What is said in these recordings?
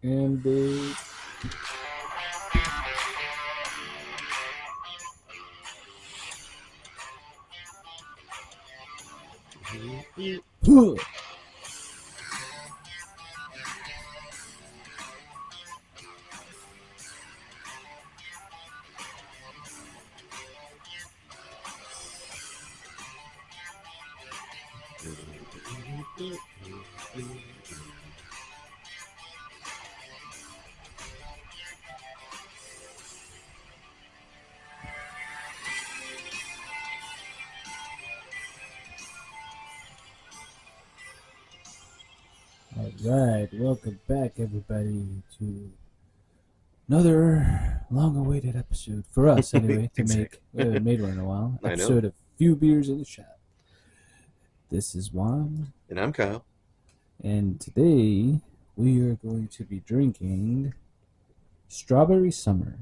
And big. Alright, welcome back everybody to another long-awaited episode, for us anyway, to make. We haven't made one in a while. I know. Episode of Few Beers in the Shop. This is Juan, And I'm Kyle. and today we are going to be drinking Strawberry Summer,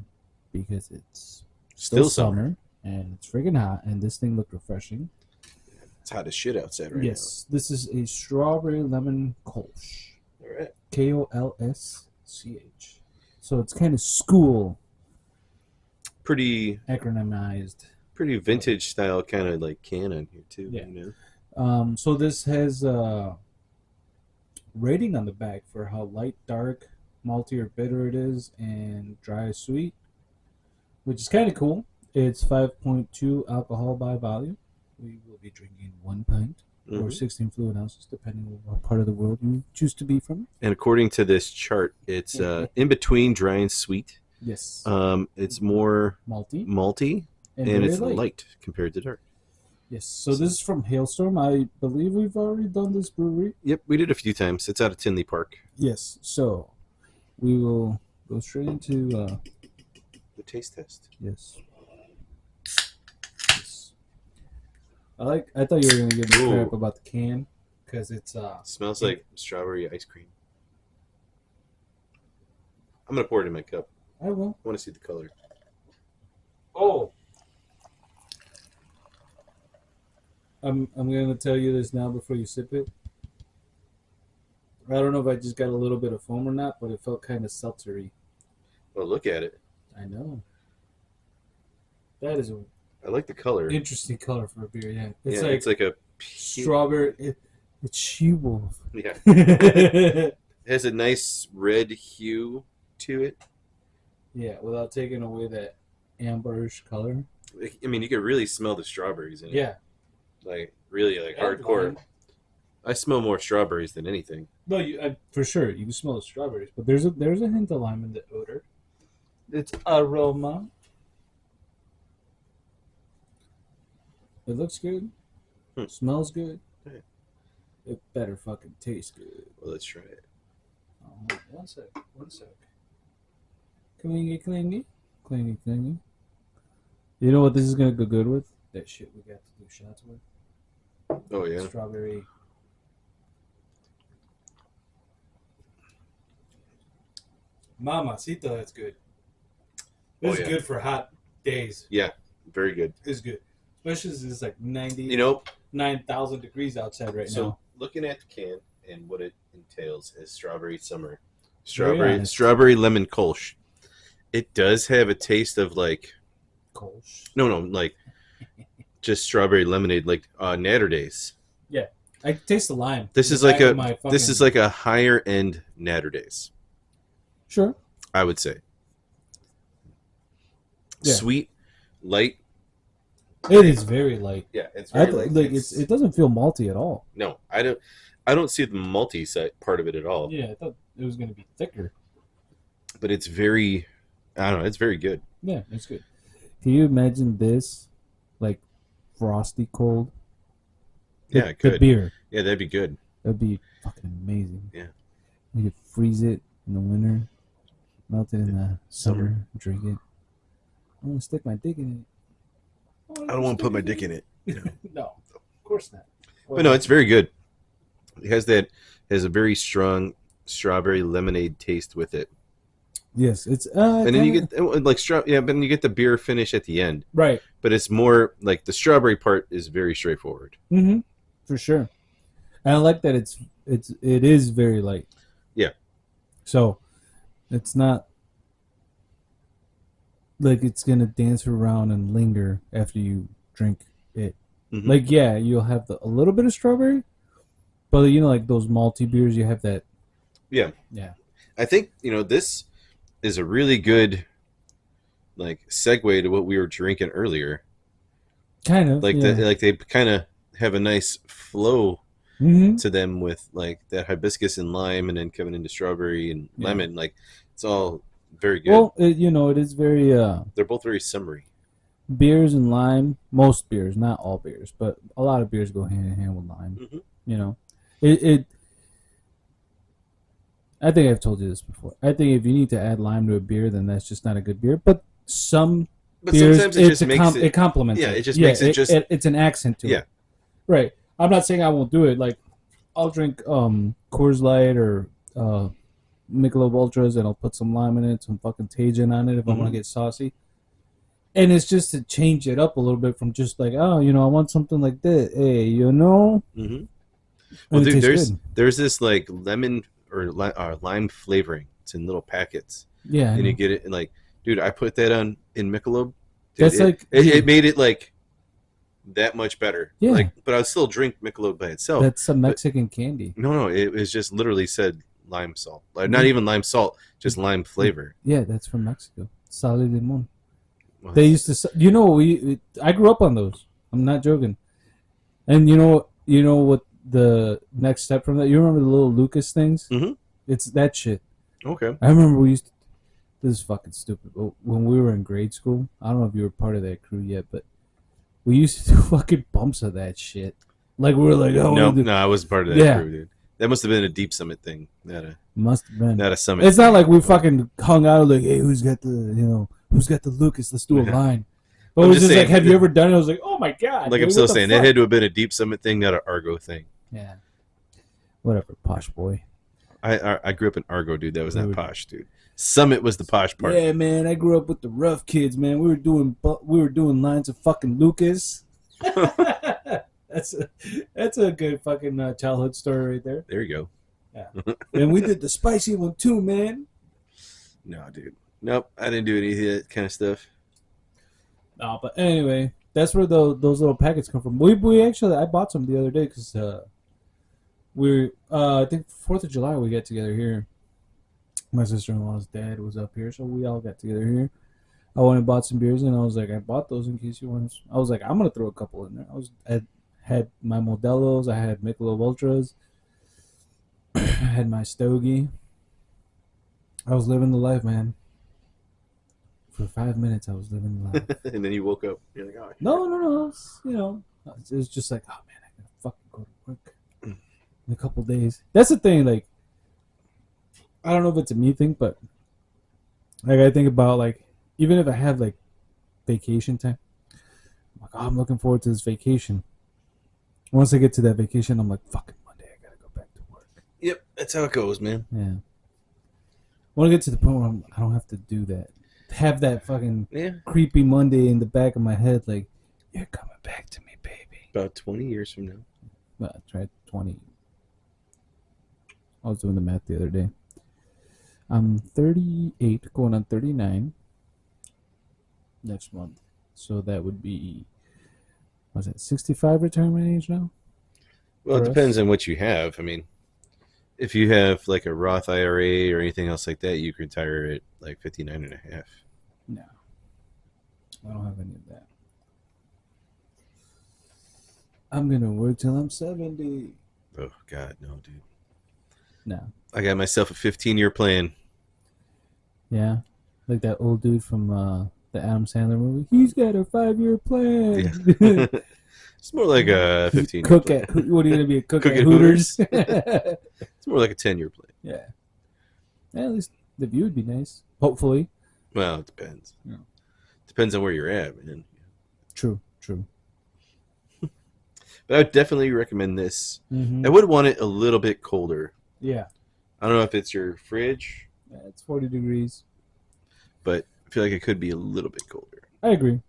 because it's Still summer. and it's friggin' hot, and this thing looked refreshing. It's hot as shit outside right Yes, this is a strawberry lemon kolsch. now. All right. Kolsch. So it's kind of school Pretty acronymized. vintage style kind of like can on here too. Yeah. You know? So this has a rating on the back for how light, dark, malty, or bitter it is, and dry, sweet, which is kind of cool. It's 5.2 alcohol by volume. We will be drinking 1 pint or Mhm. 16 fluid ounces, depending on what part of the world you choose to be from. And according to this chart, it's in between dry and sweet. Yes, It's more malty malty and very it's light compared to dark. Yes, so this is from Hailstorm. I believe we've already done this brewery. Yep, we did a few times. It's out of Tinley Park. Yes, so we will go straight into The taste test. yes. I thought you were gonna give me crap about the can, because it's Smells like strawberry ice cream. I'm gonna pour it in my cup. I will. I want to see the color. Oh, I'm gonna tell you this now before you sip it. I don't know if I just got a little bit of foam or not, but it felt kind of seltzery. Well, look at it. I know. That is a I like the color. interesting color for a beer. Yeah, It's like a strawberry. It's she-wolf. Yeah. It has a nice red hue to it. Yeah, without taking away that amberish color. I mean, you can really smell the strawberries in it. Yeah. Like, really, like And hardcore. lime. I smell more strawberries than anything. No, for sure you can smell the strawberries, but there's a hint of lime in the odor. It's aroma. It looks good. Smells good. Right. It better fucking taste good. Well, let's try it. Oh, one sec. Clingy, clingy. Clingy, clingy. You know what this is going to go good with? That shit we got to do shots with. Oh, yeah. Strawberry. Mamacita, that's good. This is good for hot days. Yeah, very good. It's good. Especially as it's like 9,000 degrees outside right So, now. looking at the can and what it entails is strawberry summer. Very honest. Strawberry lemon kolsch. It does have a taste of like, Kolsch. no, like just strawberry lemonade, like Natter Days. Yeah. I can taste the lime. This is like a higher end Natter Days. Sure. I would say. Yeah. Sweet, light. It is very light. Yeah, it's very light. Like it doesn't feel malty at all. No, I don't see the malty side part of it at all. Yeah, I thought it was going to be thicker. But it's very, I don't know, it's very good. Yeah, it's good. Can you imagine this, like, frosty cold? Yeah, it could. The beer. Yeah, that'd be good. That'd be fucking amazing. Yeah. You could freeze it in the winter, melt it in the summer, drink it. I want to stick my dick in it. I don't want to put my dick in it. No, of course not. But no, it's very good. It has a very strong strawberry lemonade taste with it. Yes, it's and then you get like but then you get the beer finish at the end. Right. But it's more like the strawberry part is very straightforward. Mm-hmm. For sure. And I like that it is very light. Yeah. So It's not like it's gonna dance around and linger after you drink it. Hmm. Like yeah, you'll have a little bit of strawberry, but you know, like those malty beers, you have that. Yeah, Yeah, I think this is a really good like segue to what we were drinking earlier. kind of. Like that, Yeah. like they kind of have a nice flow Mm-hmm. to them with like that hibiscus and lime, and then coming into strawberry and Yeah. lemon. Like it's all very good. Well, it is very They're both very summery. beers and lime. Most beers, not all beers, but a lot of beers go hand in hand with lime. Hmm. You know, it. I think I've told you this before. I think if you need to add lime to a beer, then that's just not a good beer. But some But beers, sometimes it just makes it it. complements Yeah, it. it just Yeah, makes it just. it's an accent to Yeah. it. Right. I'm not saying I won't do it. Like I'll drink Coors Light or Michelob Ultras, and I'll put some lime in it, some fucking Tajin on it if I want to Hmm. get saucy. And it's just to change it up a little bit from just like, oh, I want something like that. Hey, Hmm. Well, and it dude, tastes there's good. there's this like lemon or lime flavoring. It's in little packets, Yeah, I and you know. get it. And like, dude, I put that on in Michelob. Dude, That's it, like, it it dude, made it like that much better. yeah, Like, but I would still drink Michelob by itself. that's a But Mexican candy. no, it was just literally said lime salt. Like, not Yeah, even lime salt, just lime flavor. yeah, that's from Mexico. Sal de limon. Well, They used to, I grew up on those. I'm not joking. And what the next step from that? You remember the little Lucas things? hmm. It's that shit. Okay. I remember we used to, this is fucking stupid, but when we were in grade school, I don't know if you were part of that crew yet, but we used to do fucking bumps of that shit. Like we were like, oh, No, do, no, I wasn't part of that yeah, crew, dude. That must have been a Deep Summit thing, must have been. not a Summit It's not thing. like we But fucking hung out like, hey, who's got the Lucas? Let's do a line. But it I'm was just just like, have you saying, ever done it? I was like, oh my god, like I'm dude, still what the saying, that fuck? had to have been a Deep Summit thing, not an Argo thing. Yeah, whatever, posh boy. I grew up in Argo, dude. That was We not were, posh, dude. Summit was the posh part. yeah, man, I grew up with the rough kids, man. We were doing lines of fucking Lucas. that's a that's a good fucking childhood story right there. There you Yeah, go. and we did the spicy one too, man. No, dude. Nope, I didn't do any of that kind of stuff. No, but anyway, that's where those little packets come from. We actually I bought some the other day because I think 4th of July we got together here. My sister-in-law's dad was up here, so we all got together here. I went and bought some beers, and I was like, I bought those in case you want. I was like, I'm gonna throw a couple in there. I had my Modelo's, I had Michelob Ultras, I had my Stogie. I was living the life, man. For 5 minutes, I was living the life. And then you woke up. You're like, oh, No. It's just like, oh man, I gotta fucking go to work in a couple days. That's the thing. Like, I don't know if it's a me thing, but like I think about like even if I have like vacation time, I'm like, oh, I'm looking forward to this vacation. Once I get to that vacation, I'm like, fucking Monday, I gotta go back to work. yep, that's how it goes, man. Yeah. I want to get to the point where I don't have to do that. Have that fucking Yeah, creepy Monday in the back of my head, like, you're coming back to me, baby. about 20 years from now. Well, I tried 20. I was doing the math the other day. I'm 38, going on 39 next month. So that would be, what's that, 65 retirement age now? Well, it For us? depends on what you have. I mean, if you have like a Roth IRA or anything else like that, you can retire at like 59 and a half. No. I don't have any of that. I'm going to work till I'm 70. Oh, God, no, dude. No. I got myself a 15-year plan. Yeah. Like that old dude from the Adam Sandler movie. He's got a 5-year plan. Yeah. It's more like a 15-year Cook plan. at, what are you going to be, a cook Cook at at Hooters? It's more like a 10-year plan. Yeah. At least the view would be nice. Hopefully. Well, it depends. Yeah. Depends on where you're at, man. True. But I would definitely recommend this. Mm-hmm. I would want it a little bit colder. Yeah. I don't know if it's your fridge, Yeah, it's 40 degrees. but I feel like it could be a little bit colder. I agree.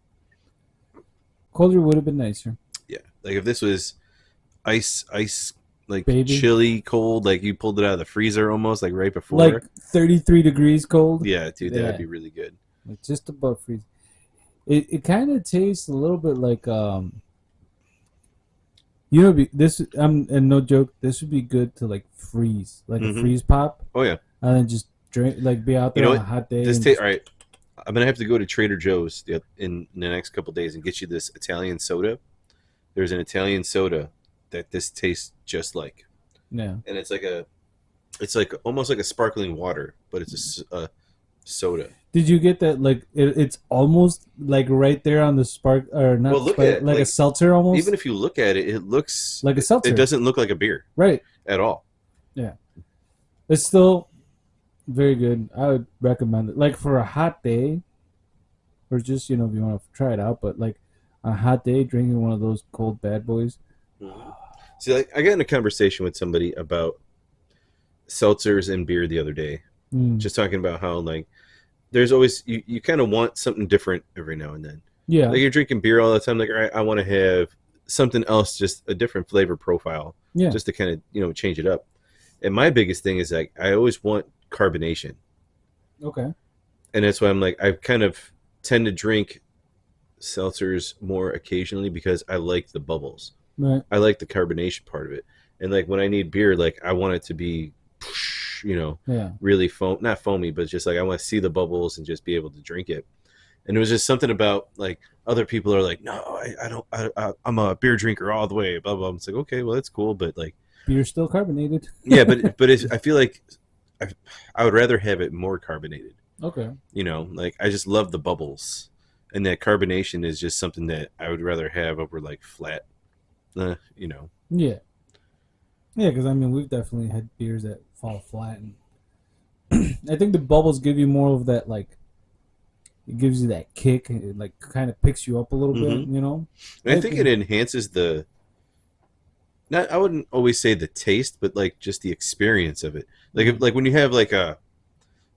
Colder would have been nicer. Yeah, like if this was ice, like baby. chilly cold, like you pulled it out of the freezer almost, like right before. Like 33 degrees cold. Yeah, dude, Yeah. that'd be really good. Like just above freezing. It kind of tastes a little bit like you know, this and no joke, this would be good to like freeze, like a freeze pop, Oh yeah. and then just drink, like be out there on a hot day. All right, I'm gonna have to go to Trader Joe's in the next couple days and get you this Italian soda. There's an Italian soda that this tastes just like. Yeah. And it's like almost like a sparkling water, but it's a soda. Did you get that? Like it's almost like right there on the spark, or not? Well, look at it, like a seltzer almost. Even if you look at it, it looks like a seltzer. It doesn't look like a beer, right? At all. Yeah, it's still very good. I would recommend it, like for a hot day, or just if you want to try it out. But like on a hot day, drinking one of those cold bad boys. Mm-hmm. See, like, I got in a conversation with somebody about seltzers and beer the other day, just talking about how like there's always you kind of want something different every now and then. Yeah, like you're drinking beer all the time. Like, all right, I want to have something else, just a different flavor profile, just to kind of change it up. And my biggest thing is like I always want carbonation. Okay. And that's why I'm like I kind of tend to drink seltzers more occasionally because I like the bubbles. Right. I like the carbonation part of it. And like when I need beer, like I want it to be really not foamy, but just like I want to see the bubbles and just be able to drink it. And it was just something about like other people are like, no, I don't. I'm a beer drinker all the way. Blah blah. It's like, okay, well that's cool, but like beer's still carbonated. Yeah, but I feel like I would rather have it more carbonated. Okay. Like I just love the bubbles, and that carbonation is just something that I would rather have over like flat. Yeah. Yeah, because I mean we've definitely had beers that fall flat, and I think the bubbles give you more of that, like it gives you that kick, it like kind of picks you up a little bit, And I think it enhances the. Not, I wouldn't always say the taste, but like just the experience of it. Like when you have like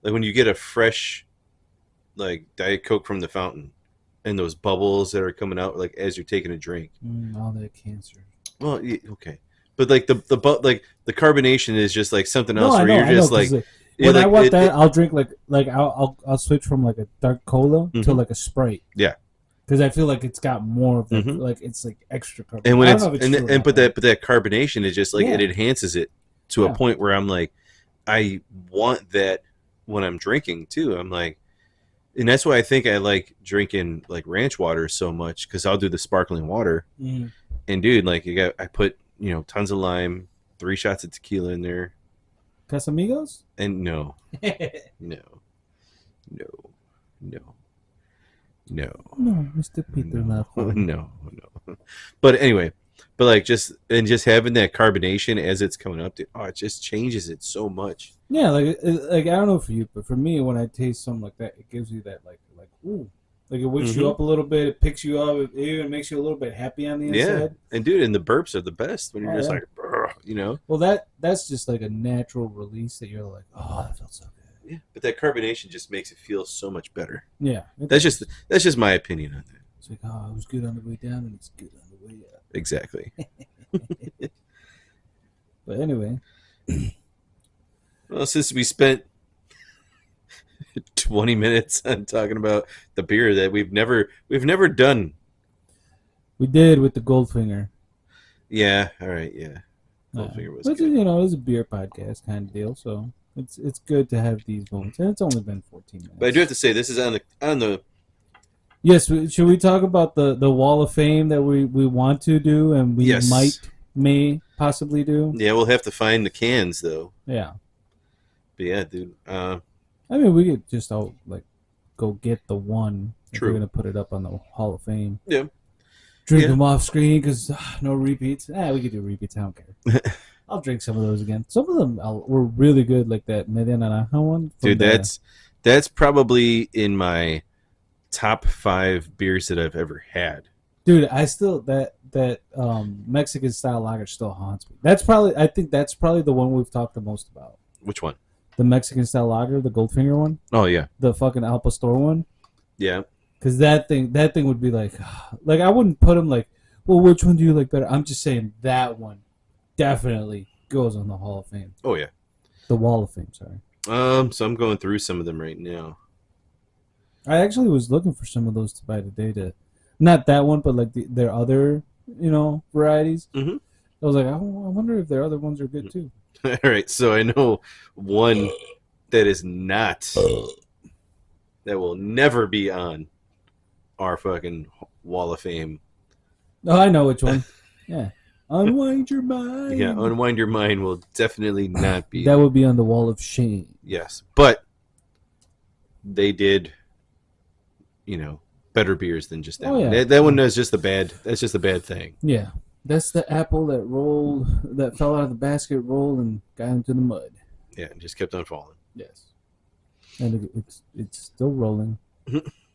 when you get a fresh, like Diet Coke from the fountain, and those bubbles that are coming out like as you're taking a drink. All that cancer. Well, okay, but like the carbonation is just like something else where you're just like. When I want that, I'll drink like I'll switch from like a dark cola to like a Sprite. Yeah. Because I feel like it's got more of that, like it's like extra carbonation. And when that carbonation is just like it enhances it to a point where I'm like, I want that when I'm drinking too. I'm like, and that's why I think I like drinking like ranch water so much, because I'll do the sparkling water, and dude, like I put tons of lime, 3 shots of tequila in there. Casamigos? And no. No, Mr. Peter. No. But anyway, like just having that carbonation as it's coming up, dude, it just changes it so much. Yeah, like I don't know for you, but for me, when I taste something like that, it gives you that like ooh, like it wakes you up a little bit, it picks you up, it even makes you a little bit happy on the inside. Yeah, and dude, and the burps are the best when you're just like, Well, that's just like a natural release that you're like, oh, that felt so good. Yeah, but that carbonation just makes it feel so much better. Yeah, that's just my opinion on that. It's like, oh, it was good on the way down, and it's good on the way up. Exactly. But anyway, well, since we spent 20 minutes on talking about the beer that we've never done. We did with the Goldfinger. Yeah. All right. Yeah. Goldfinger was good. It was a beer podcast kind of deal, so. It's good to have these moments, and it's only been 14 minutes. But I do have to say, this is on the. Yes, should we talk about the Wall of Fame that we want to do, and we may possibly do? Yeah, we'll have to find the cans though. Yeah. But yeah, dude. I mean, we could just go get the one. True. We're gonna put it up on the Hall of Fame. Yeah. Drink them off screen because no repeats. We could do repeats. I don't care. I'll drink some of those again. Some of them were really good, like that Media Naranja one. Dude, that's probably in my top 5 beers that I've ever had. Dude, I still that Mexican style lager still haunts me. I think that's probably the one we've talked the most about. Which one? The Mexican style lager, the Goldfinger one. Oh yeah. The fucking Al Pastor one. Yeah. Because that thing would be like I wouldn't put them like, well, which one do you like better? I'm just saying that one definitely goes on the Hall of Fame. Oh yeah. The Wall of Fame, sorry. So I'm going through some of them right now. I actually was looking for some of those to buy today. Not that one, but like their other, varieties. Mm-hmm. I was like, I wonder if their other ones are good too. All right, so I know one that is not, that will never be on our fucking Wall of Fame. Oh, I know which one. Yeah. Unwind your mind. Yeah, Unwind Your Mind will definitely not be. That would be on the Wall of Shame. Yes, but they did, better beers than just that one. Yeah. That one is just a bad. That's just a bad thing. Yeah. That's the apple that fell out of the basket, rolled, and got into the mud. Yeah, and just kept on falling. Yes. And it's still rolling.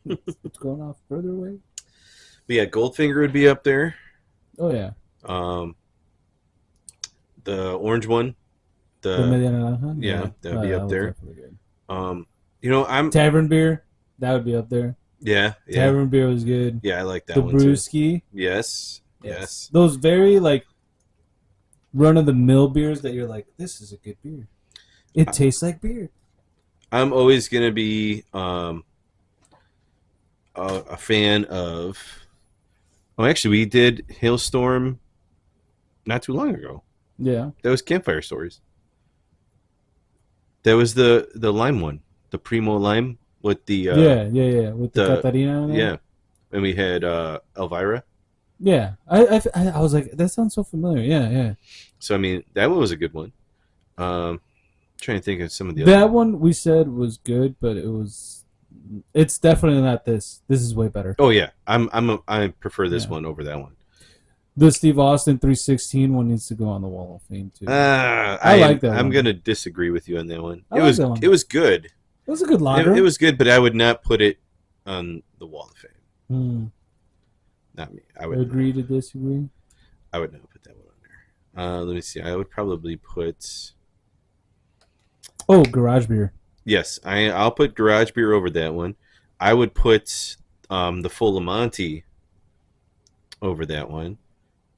It's going off further away. But yeah, Goldfinger would be up there. Oh, yeah. The orange one. The Media Naranja? Yeah, that would be up there. Good. I'm Tavern beer, that would be up there. Yeah. Tavern beer was good. Yeah, I like that the one brewski. too. Yes. Those very like run of the mill beers that you're like, this is a good beer. It tastes like beer. I'm always gonna be a fan of. Oh, actually, we did Hailstorm not too long ago. Yeah, that was Campfire Stories. That was the lime one, the Primo lime with the with the Catarina. Yeah, and we had Elvira. Yeah, I was like, that sounds so familiar. Yeah. So I mean, that one was a good one. Trying to think of some of the that one we said was good, but it's definitely not this. This is way better. Oh yeah, I prefer this one over that one. The Steve Austin 316 one needs to go on the Wall of Fame too. I like that. I'm one. gonna disagree with you on that one. It was good. It was a good lager. It was good, but I would not put it on the Wall of Fame. Not me. I would agree to disagree. I would not put that one on there. Let me see. I would probably put. Oh, Garage Beer. Yes, I'll put Garage Beer over that one. I would put the Full Monty over that one.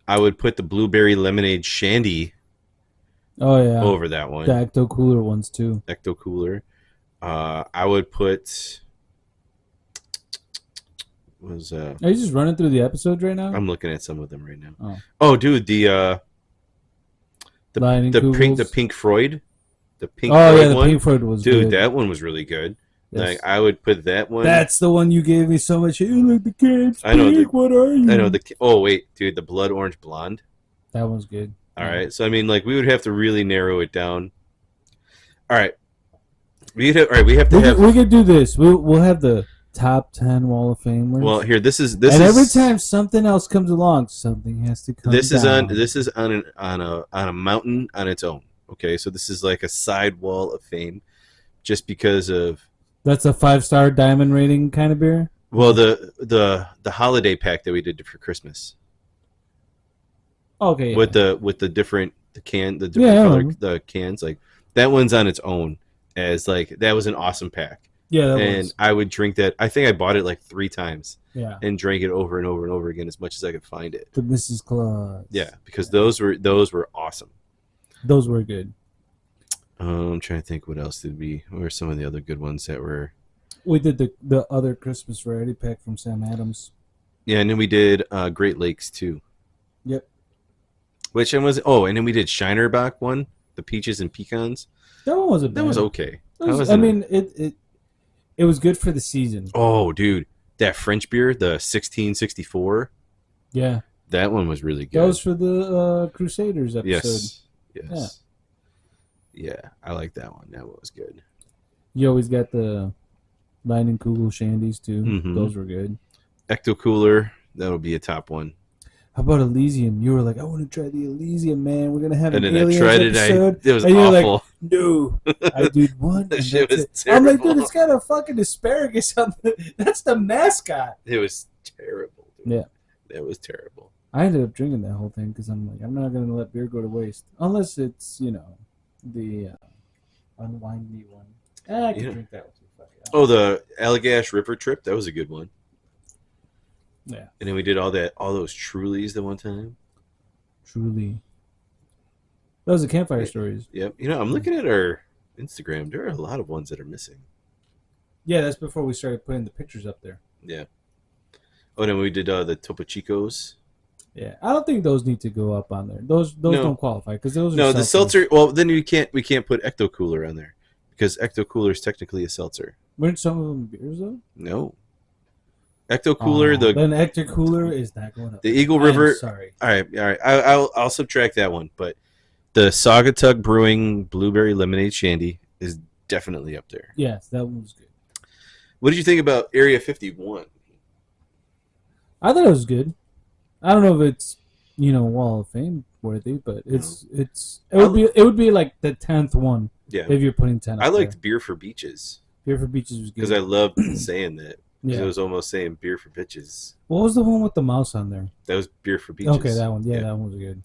I would put the Blueberry Lemonade Shandy. Oh yeah. Over that one. The Ecto Cooler ones too. Ecto Cooler. I would put. Are you just running through the episodes right now? I'm looking at some of them right now. Oh dude, the Pink Floyd. The Pink Floyd one. Pink Floyd was dude, good. that one was really good. Yes. Like I would put that one. That's the one you gave me so much. You like the kids. I know. What are you? I know the. Oh wait, dude, the Blood Orange Blonde. That one's good. All right, so I mean, like we would have to really narrow it down. All right, we could do this. We'll have the top 10 Wall of Famers. Well, here this is. Every time something else comes along, something has to come. This is on a mountain on its own. Okay, so this is like a side Wall of Fame, just because of. That's a 5-star diamond rating kind of beer. Well, the holiday pack that we did for Christmas. Okay. Yeah. With the different color the cans, like that one's on its own as like that was an awesome pack. Yeah, I would drink that. I think I bought it like 3 times. Yeah. And drank it over and over and over again as much as I could find it. The Mrs. Claus. Yeah, because those were awesome. Those were good. I'm trying to think what else did we. What were some of the other good ones that were? We did the other Christmas variety pack from Sam Adams. Yeah, and then we did Great Lakes too. Yep. Which one was? Oh, and then we did Shinerbach one, the peaches and pecans. That one wasn't bad. That was okay. It was good for the season. Oh, dude, that French beer, the 1664. Yeah. That one was really good. That was for the Crusaders episode. Yes. Yeah, I like that one. That one was good. You always got the Leinenkugel Shandies too. Mm-hmm. Those were good. Ecto Cooler, that'll be a top one. How about Elysium? You were like, I want to try the Elysium, man. We're gonna have an Aliens episode. It was and awful. You're like, no, I did one. That shit was terrible. I'm like, dude, it's got a fucking asparagus on that's the mascot. It was terrible. Dude. Yeah, that was terrible. I ended up drinking that whole thing because I'm like, I'm not gonna let beer go to waste unless it's the unwind me one. I can drink that one too. Oh, the Allagash River Trip, that was a good one. Yeah. And then we did all those Trulies the one time. Truly. Those are campfire stories. Yep. You know, I'm looking at our Instagram. There are a lot of ones that are missing. Yeah, that's before we started putting the pictures up there. Yeah. Oh, then we did the Topo Chicos. Yeah, I don't think those need to go up on there. Those No, don't qualify because those are no, the seltzer. seltzers. Well, then we can't put Ecto Cooler on there because Ecto Cooler is technically a seltzer. Weren't some of them beers though? No, Ecto Cooler. Oh, then Hector Cooler is not going up. The Eagle I am River. sorry. All right, all right. I'll subtract that one, but the Saugatuck Brewing Blueberry Lemonade Shandy is definitely up there. Yes, that one was good. What did you think about Area 51? I thought it was good. I don't know if it's Wall of Fame worthy, but it would be like the 10th one. Yeah, if you're putting 10. I liked Beer for Beaches. Beer for Beaches was good because I loved saying that. Yeah. It was almost saying Beer for Bitches. What was the one with the mouse on there? That was Beer for Beaches. Okay, that one. Yeah, that one was good.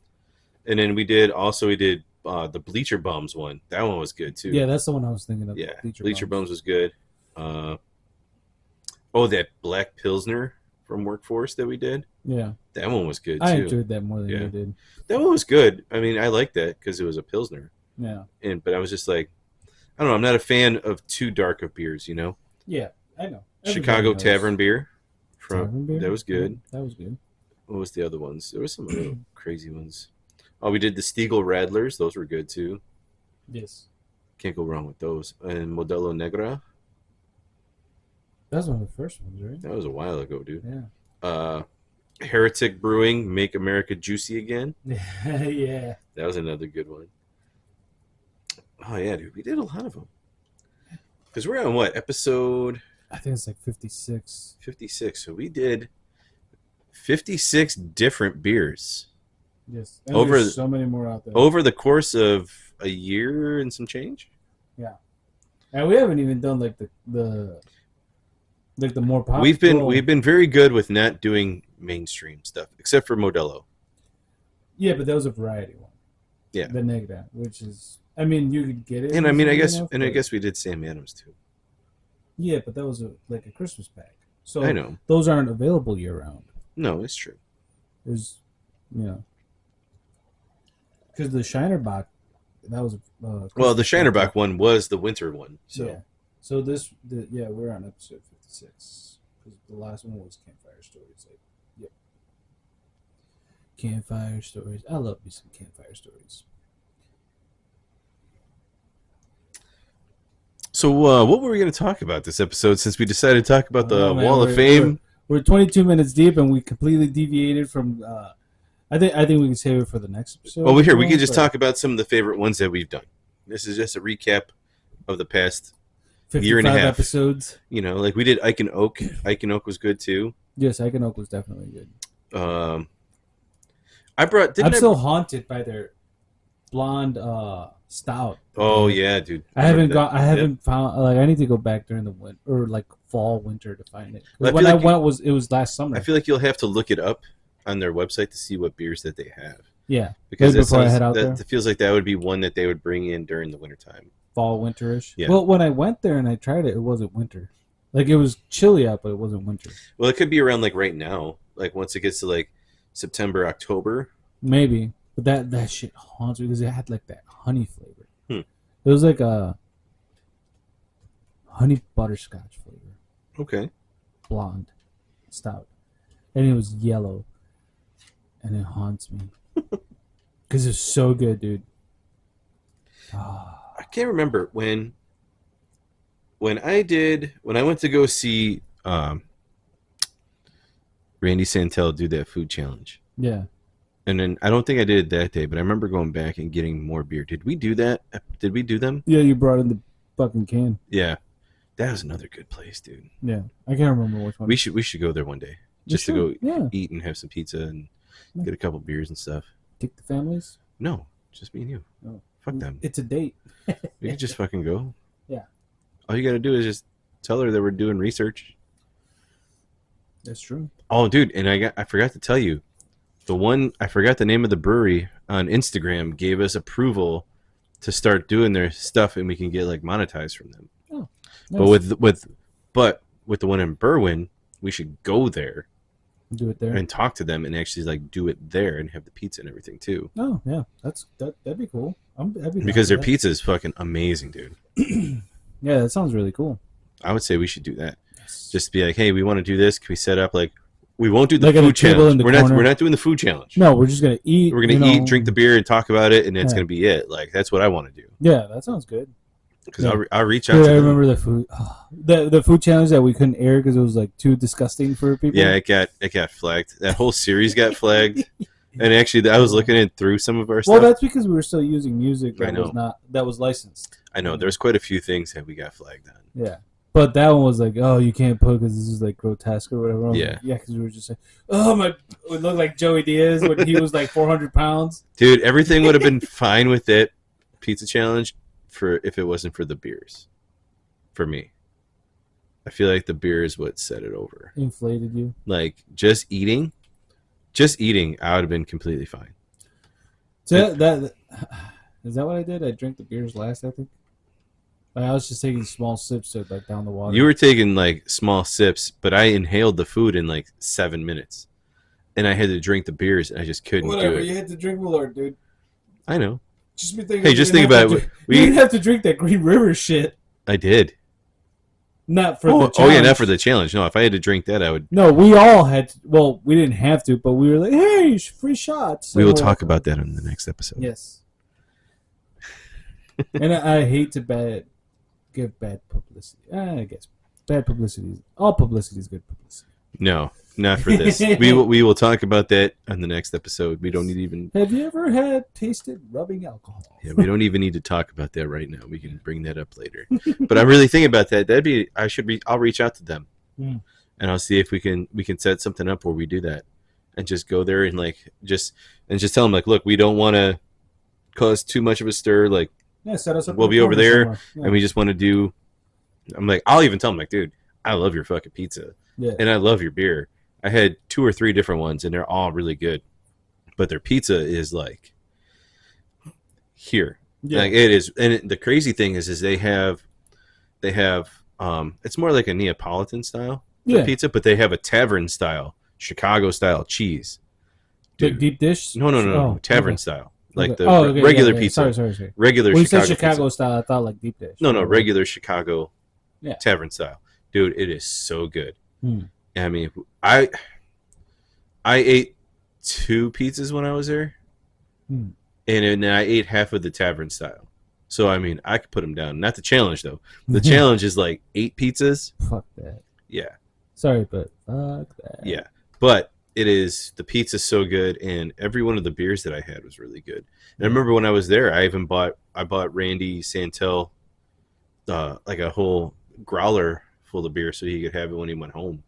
And then we did the Bleacher Bums one. That one was good too. Yeah, that's the one I was thinking of. Yeah, Bleacher Bums was good. That Black Pilsner from Workforce that we did. Yeah, that one was good too. I enjoyed that more than you did. That one was good. I mean, I liked that because it was a Pilsner. Yeah. But I was just like, I don't know. I'm not a fan of too dark of beers, Yeah, I know. Chicago Tavern Beer. That was good. Yeah, that was good. What was the other ones? There were some other crazy ones. Oh, we did the Stiegel Radlers. Those were good too. Yes. Can't go wrong with those. And Modelo Negra. That was one of the first ones, right? That was a while ago, dude. Yeah. Heretic Brewing, Make America Juicy Again. Yeah. That was another good one. Oh, yeah, dude. We did a lot of them. Because we're on what? Episode? I think it's like 56. 56. So we did 56 different beers. Yes. And there's so many more out there. Over the course of a year and some change? Yeah. And we haven't even done like the more popular. We've been very good with not doing mainstream stuff, except for Modelo. Yeah, but that was a variety one. Yeah. The Negra, which is, I mean, you could get it. And I mean, I guess we did Sam Adams too. Yeah, but that was like a Christmas pack. So I know those aren't available year round. No, it's true. Because the Shinerbach, that was the Shinerbach one was the winter one. So yeah. So we're on episode 56 because the last one was Campfire Stories. Yep. Campfire Stories. I love me some Campfire Stories. So what were we going to talk about this episode since we decided to talk about the Wall of Fame? We're 22 minutes deep and we completely deviated from. I think we can save it for the next episode. Well, we can just talk about some of the favorite ones that we've done. This is just a recap of the past year and a half episodes. Like we did Ike and Oak. Ike and Oak was good too. Yes, Ike and Oak was definitely good. I'm still haunted by their blonde stout. Oh yeah, dude. I haven't found I need to go back during the winter or like fall winter to find it. When I went it was last summer. I feel like you'll have to look it up on their website to see what beers that they have. Yeah, because before I head out there, it feels like that would be one that they would bring in during the wintertime. Fall winterish. Yeah. Well, when I went there and I tried it, it wasn't winter. Like it was chilly out, but it wasn't winter. Well, it could be around like right now, like once it gets to like September, October. Maybe, but that shit haunts me because it had like that honey flavor. It was like a honey butterscotch flavor. Okay. Blonde, stout, and it was yellow, and it haunts me because it's so good, dude. I can't remember when I went to go see Randy Santel do that food challenge. Yeah. And then I don't think I did it that day, but I remember going back and getting more beer. Did we do that? Did we do them? Yeah, you brought in the fucking can. Yeah. That was another good place, dude. Yeah. I can't remember which one. We should go there one day. Just to go eat and have some pizza and get a couple beers and stuff. Take the families? No, just me and you. Oh. Fuck them. It's a date. We could just fucking go. Yeah. All you gotta do is just tell her that we're doing research. That's true. Oh, dude, and I forgot to tell you. I forgot the name of the brewery on Instagram gave us approval to start doing their stuff and we can get like monetized from them. Oh, nice. But with the one in Berwyn, we should go there Do it there and talk to them and actually like do it there and have the pizza and everything too. Oh yeah, that'd be cool. I'd be because their pizza is fucking amazing, dude. Yeah, that sounds really cool. I would say we should do that. Yes. Just be like, hey, we want to do this. Can we set up like we won't do the Like at a food table challenge. in the We're corner. not doing the food challenge. No, we're just gonna eat. We're gonna eat, drink the beer, and talk about it, and that's gonna be it. Like that's what I want to do. Yeah, that sounds good. Because Yeah. I'll reach out Dude, to I them. remember the food, the food challenge that we couldn't air because it was like too disgusting for people. Yeah, it got flagged. That whole series got flagged. And actually, I was looking at through some of our stuff. Well, that's because we were still using music I know. that was licensed. I know there's quite a few things that we got flagged on. Yeah, but that one was like, oh, you can't put because this is like grotesque or whatever. Yeah, like, yeah, because we were just like, oh my, it would look like Joey Diaz when he was like 400 pounds. dude, everything would have been fine with it. Pizza challenge for if it wasn't for the beers. For me, I feel like the beer is what set it over. Inflated you. Like just eating, I would have been completely fine. So that is that what I did? I drank the beers last, I think. Like, I was just taking small sips to like down the water. You were taking like small sips, but I inhaled the food in like 7 minutes, and I had to drink the beers, and I just couldn't do it. You had to drink more, dude. I know. Just be thinking. Hey, just think about it. You didn't have to drink that Green River shit. I did. Not for the challenge. Oh yeah, not for the challenge. No, if I had to drink that, I would. No, we all had to, well, we didn't have to, but we were like, hey, free shots. We will talk about that on the next episode. Yes. And I hate to give bad publicity. I guess bad publicity. All publicity is good publicity. No, not for this. we will talk about that on the next episode. We don't need even. Have you ever tasted rubbing alcohol? Yeah, we don't even need to talk about that right now. We can bring that up later. But I'm really thinking about that. I'll reach out to them, and I'll see if we can set something up where we do that, and just go there and just tell them like, look, we don't want to cause too much of a stir. Like, yeah, set us up. We'll be over there, and we just want to do. I'm like, I'll even tell them like, dude, I love your fucking pizza. Yeah. And I love your beer. I had 2 or 3 different ones, and they're all really good. But their pizza is like here. Yeah. Like it is. And the crazy thing is they have it's more like a Neapolitan style pizza, but they have a tavern style, Chicago style cheese. Dude. Like deep dish? No. Tavern style. Like the okay, regular yeah. pizza. Sorry. Regular when Chicago you said Chicago pizza. style, I thought like deep dish. No, regular Chicago tavern style. Dude, it is so good. I mean, I ate 2 pizzas when I was there, and then I ate half of the tavern style. So I mean, I could put them down. Not the challenge though. The challenge is like 8 pizzas. Fuck that. Yeah. Sorry, but fuck that. Yeah, but the pizza's so good, and every one of the beers that I had was really good. And I remember when I was there, I bought Randy Santel like a whole growler full of beer so he could have it when he went home.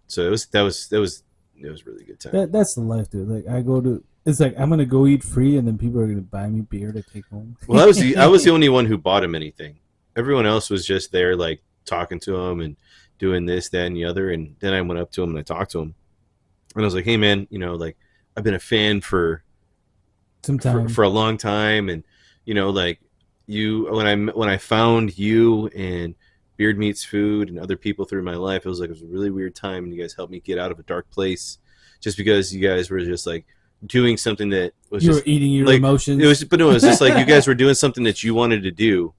So that was a really good time. That's the life, dude. Like it's like I'm gonna go eat free, and then people are gonna buy me beer to take home. Well, I was the only one who bought him anything. Everyone else was just there, like talking to him and doing this, that, and the other. And then I went up to him and I talked to him, and I was like, "Hey, man, like I've been a fan for a long time, and like when I found you and Beard Meats Food and other people through my life, it was a really weird time, and you guys helped me get out of a dark place, just because you guys were just like doing something that was you were eating your emotions. It was just like you guys were doing something that you wanted to do,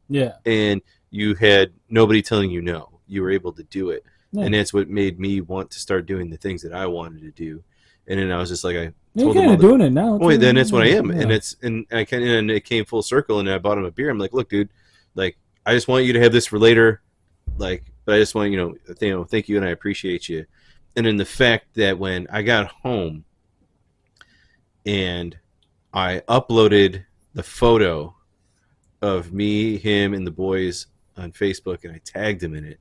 and you had nobody telling you no. You were able to do it, and that's what made me want to start doing the things that I wanted to do. And then I was just like, you're kind of doing it now. Wait, then that's what I am, and it came full circle, and I bought him a beer. I'm like, look, dude, like I just want you to have this for later. Like, but I just want thank you, and I appreciate you. And then the fact that when I got home and I uploaded the photo of me, him, and the boys on Facebook, and I tagged him in it,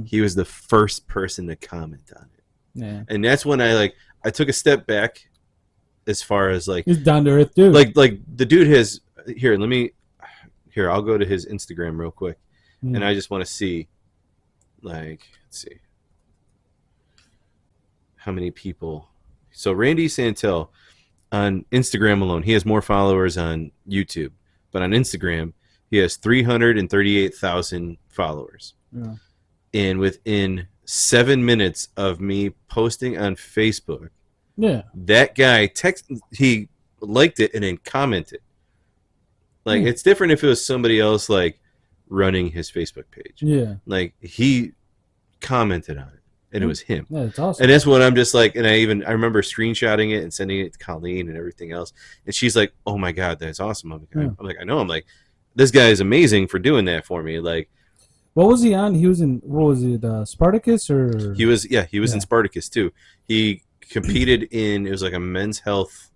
he was the first person to comment on it. Yeah. And that's when I took a step back as far as like he's down to earth dude. Like the dude has I'll go to his Instagram real quick, and I just want to see. Let's see how many people. So Randy Santel on Instagram alone, he has more followers on YouTube, but on Instagram he has 338,000 followers. Yeah. And within 7 minutes of me posting on Facebook. Yeah. That guy he liked it and then commented. Like it's different if it was somebody else like running his Facebook page. Yeah. Like he commented on it and it was him. Yeah, it's awesome. And that's what I'm just like, and I remember screenshotting it and sending it to Colleen and everything else. And she's like, "Oh my God, that's awesome." I'm like, I know. I'm like, this guy is amazing for doing that for me. Like, what was he on? He was in, what was it, Spartacus or? he was in Spartacus too. He competed in, it was like a men's health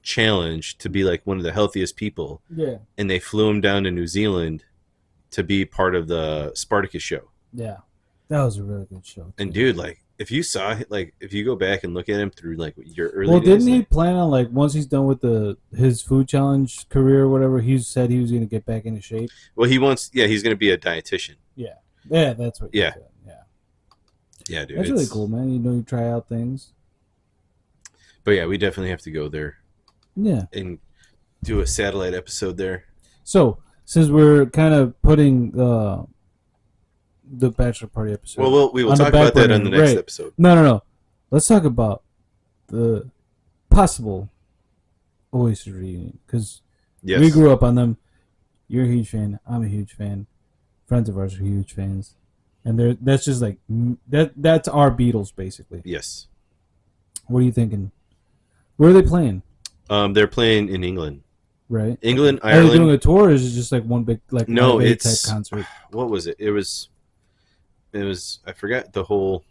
challenge to be like one of the healthiest people. Yeah. And they flew him down to New Zealand to be part of the Spartacus show. Yeah. That was a really good show. Too. And dude, like, if you saw, like, if you go back and look at him through like your early well, days, didn't he plan on like once he's done with his food challenge career or whatever? He said he was going to get back into shape. Well, he's going to be a dietitian. Yeah, yeah, that's what. Yeah, said. yeah, dude. That's really cool, man. You try out things. But yeah, we definitely have to go there. Yeah, and do a satellite episode there. So since we're kind of putting the bachelor party episode, well, we will talk about that on the next episode. No. Let's talk about the possible Oasis reunion because we grew up on them. You're a huge fan. I'm a huge fan. Friends of ours are huge fans, and that's just like that. That's our Beatles, basically. Yes. What are you thinking? Where are they playing? They're playing in England. Right. England, Ireland. Are they doing a tour, or is it just like one big like no? It's type concert. What was it? It was. I forgot the whole.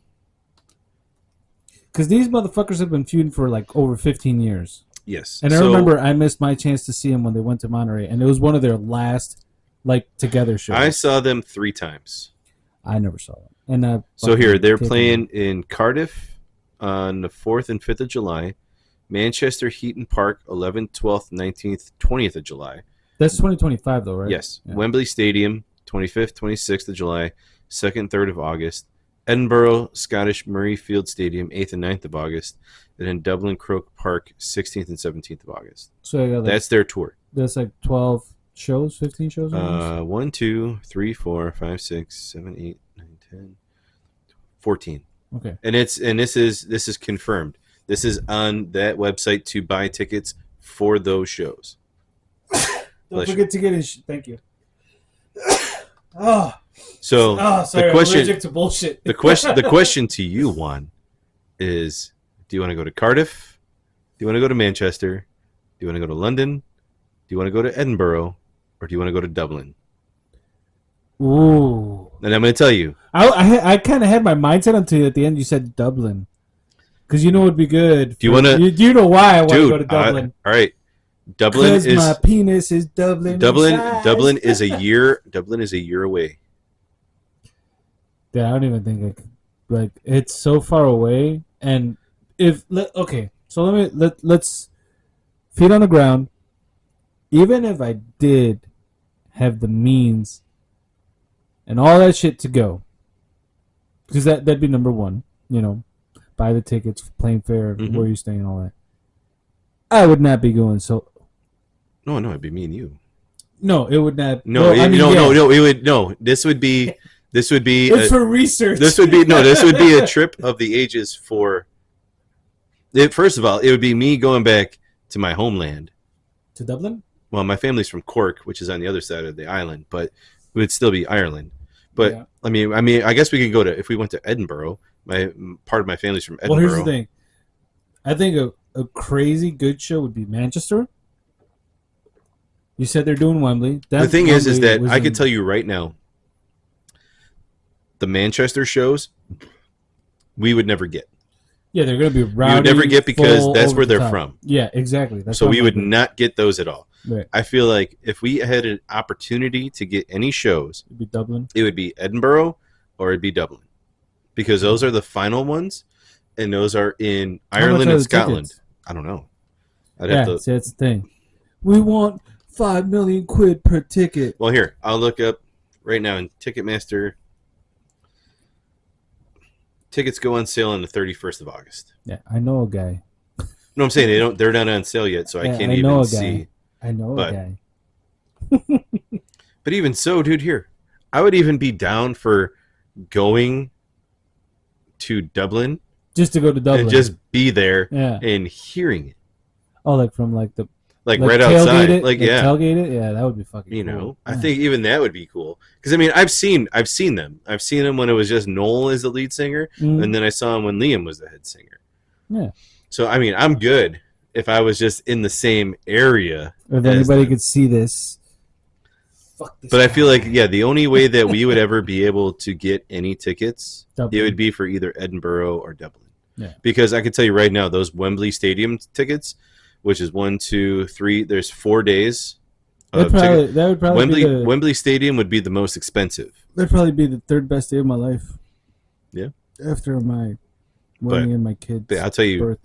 Because these motherfuckers have been feuding for like over 15 years. Yes. And I remember I missed my chance to see them when they went to Monterey, and it was one of their last like together shows. I saw them 3 times. I never saw them. And so here they're playing in Cardiff on the 4th and 5th of July, Manchester Heaton Park 11th, 12th, 19th, 20th of July. That's 2025 though, right? Yes. Yeah. Wembley Stadium 25th, 26th of July, 2nd, 3rd of August. Edinburgh Scottish Murrayfield Stadium 8th and 9th of August. And then Dublin Croke Park 16th and 17th of August. So that's their tour. That's like 12 shows, 15 shows? 1, 2, 3, 4, 5, 6, 7, 8, 9, 10, 14. Okay. And this is confirmed. This is on that website to buy tickets for those shows. Don't forget to get his. Thank you. Oh. So sorry, the question, I'm allergic to bullshit. the question to you, Juan, is: do you want to go to Cardiff? Do you want to go to Manchester? Do you want to go to London? Do you want to go to Edinburgh? Or do you want to go to Dublin? Ooh. And I'm going to tell you. I kind of had my mindset until at the end you said Dublin. Because you know it would be good. Do you want to? Do you know why I want to go to Dublin? All right. Dublin is. Because my penis is Dublin. Dublin is a year. Dublin is a year away. Yeah, I don't even think like it's so far away. And let's feet on the ground. Even if I did have the means and all that shit to go, because that'd be number one, buy the tickets, plane fare, where you staying, all that. I would not be going so. No, it'd be me and you. No, it would not. No, it would no. This would be. It's for research. This would be a trip of the ages for. First of all, it would be me going back to my homeland. To Dublin? Well, my family's from Cork, which is on the other side of the island, but it would still be Ireland. But yeah. I mean, I guess we could go to, if we went to Edinburgh. Part of my family's from Edinburgh. Well, here's the thing. I think a crazy good show would be Manchester. You said they're doing Wembley. The thing is that I can tell you right now, the Manchester shows, we would never get. Yeah, they're going to be rowdy. We would never get because that's where they're from. Yeah, exactly. So we would not get those at all. Right. I feel like if we had an opportunity to get any shows, it'd be Dublin. It would be Edinburgh or it'd be Dublin. Because those are the final ones, and those are in Ireland and Scotland. Tickets? I don't know. See, that's the thing. We want 5 million quid per ticket. Well, here, I'll look up right now in Ticketmaster. Tickets go on sale on the 31st of August. Yeah, I know a guy. No, I'm saying they're not on sale yet, so I can't even see. I know a guy. But even so, dude, here, I would even be down for going to Dublin just to go to Dublin and just be there yeah. and hearing it. Oh, like from like the like right outside, it, like yeah, tailgate it. Yeah, that would be fucking. You cool. know, Yeah. I think even that would be cool because I mean, I've seen them. I've seen them when it was just Noel as the lead singer, and then I saw him when Liam was the head singer. Yeah. So I mean, I'm good if I was just in the same area. If anybody could see this. Fuck this. But I feel like the only way that we would ever be able to get any tickets, it would be for either Edinburgh or Dublin. Yeah. Because I can tell you right now, those Wembley Stadium tickets, which is 1, 2, 3. There's 4 days. That would probably be Wembley Stadium would be the most expensive. That'd probably be the third best day of my life. Yeah. After my wedding and my kids. I'll tell you, birth.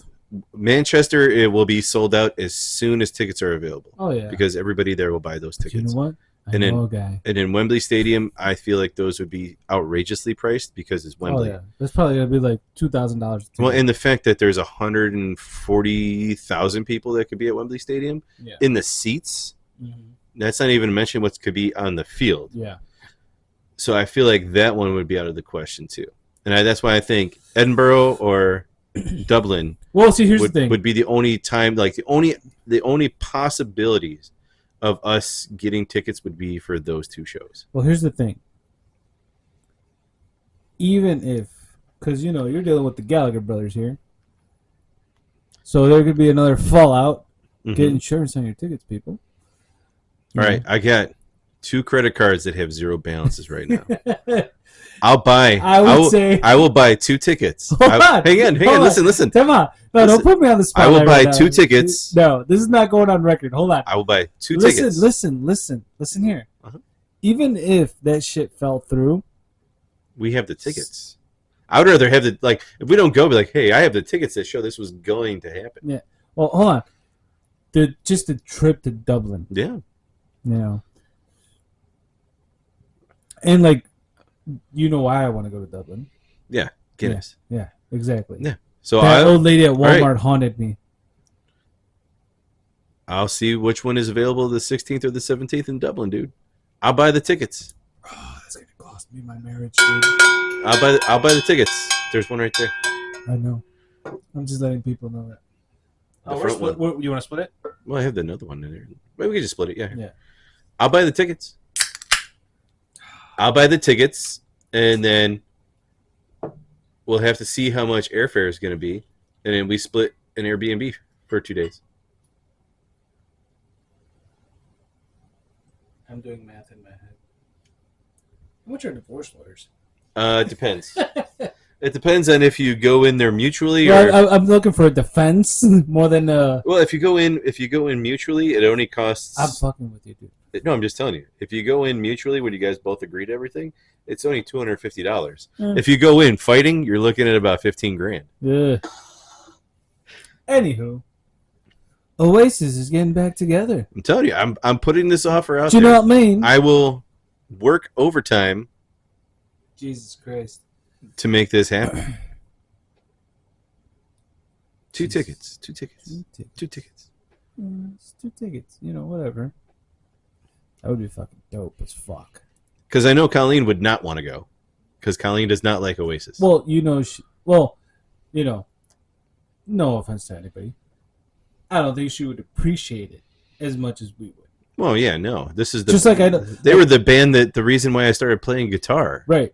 Manchester, it will be sold out as soon as tickets are available. Oh yeah. Because everybody there will buy those tickets. You know what? And in Wembley Stadium, I feel like those would be outrageously priced because it's Wembley. Oh yeah, that's probably gonna be like $2,000. Well, and the fact that there's 140,000 people that could be at Wembley Stadium in the seats, that's not even to mention what could be on the field. Yeah. So I feel like that one would be out of the question too, and that's why I think Edinburgh or Dublin. Well, see, here's the thing: would be the only time, like the only possibilities of us getting tickets would be for those two shows. Well, here's the thing. Even if, because you're dealing with the Gallagher brothers here, so there could be another fallout. Get insurance on your tickets, people. All right, I got 2 credit cards that have 0 balances right now. I'll buy. I will buy 2 tickets. Hang on. Listen. Come on. No, don't put me on the spot. I will buy 2 tickets. No, this is not going on record. Hold on. I will buy 2 tickets. Listen here. Even if that shit fell through, we have the tickets. I would rather have if we don't go, be like, hey, I have the tickets that show this was going to happen. Yeah. Well, hold on. Just a trip to Dublin. Yeah. And why I want to go to Dublin. Yeah, Guinness. Yeah, exactly. Yeah. So that old lady at Walmart haunted me. I'll see which one is available the 16th or the 17th in Dublin, dude. I'll buy the tickets. Oh, that's gonna cost me my marriage, dude. I'll buy the tickets. There's one right there. I know. I'm just letting people know that. You want to split it? Well, I have another one in there. Maybe we can just split it. Yeah. Yeah. I'll buy the tickets. And then we'll have to see how much airfare is going to be, and then we split an Airbnb for 2 days. I'm doing math in my head. How much are divorce lawyers? It depends. It depends on if you go in there mutually or. I'm looking for a defense more than. Well, if you go in mutually, it only costs. I'm fucking with you, dude. No, I'm just telling you. If you go in mutually, when you guys both agree to everything, it's only $250. If you go in fighting, you're looking at about $15,000. Yeah. Anywho, Oasis is getting back together. I'm telling you, I'm putting this offer out. Do you know what I mean? I will work overtime. Jesus Christ. To make this happen. 2 tickets. 2 tickets. 2 tickets. It's 2 tickets. Whatever. That would be fucking dope as fuck. Because I know Colleen would not want to go. Because Colleen does not like Oasis. Well, no offense to anybody. I don't think she would appreciate it as much as we would. Well, yeah, no. This is just like I know. They were the band the reason why I started playing guitar. Right.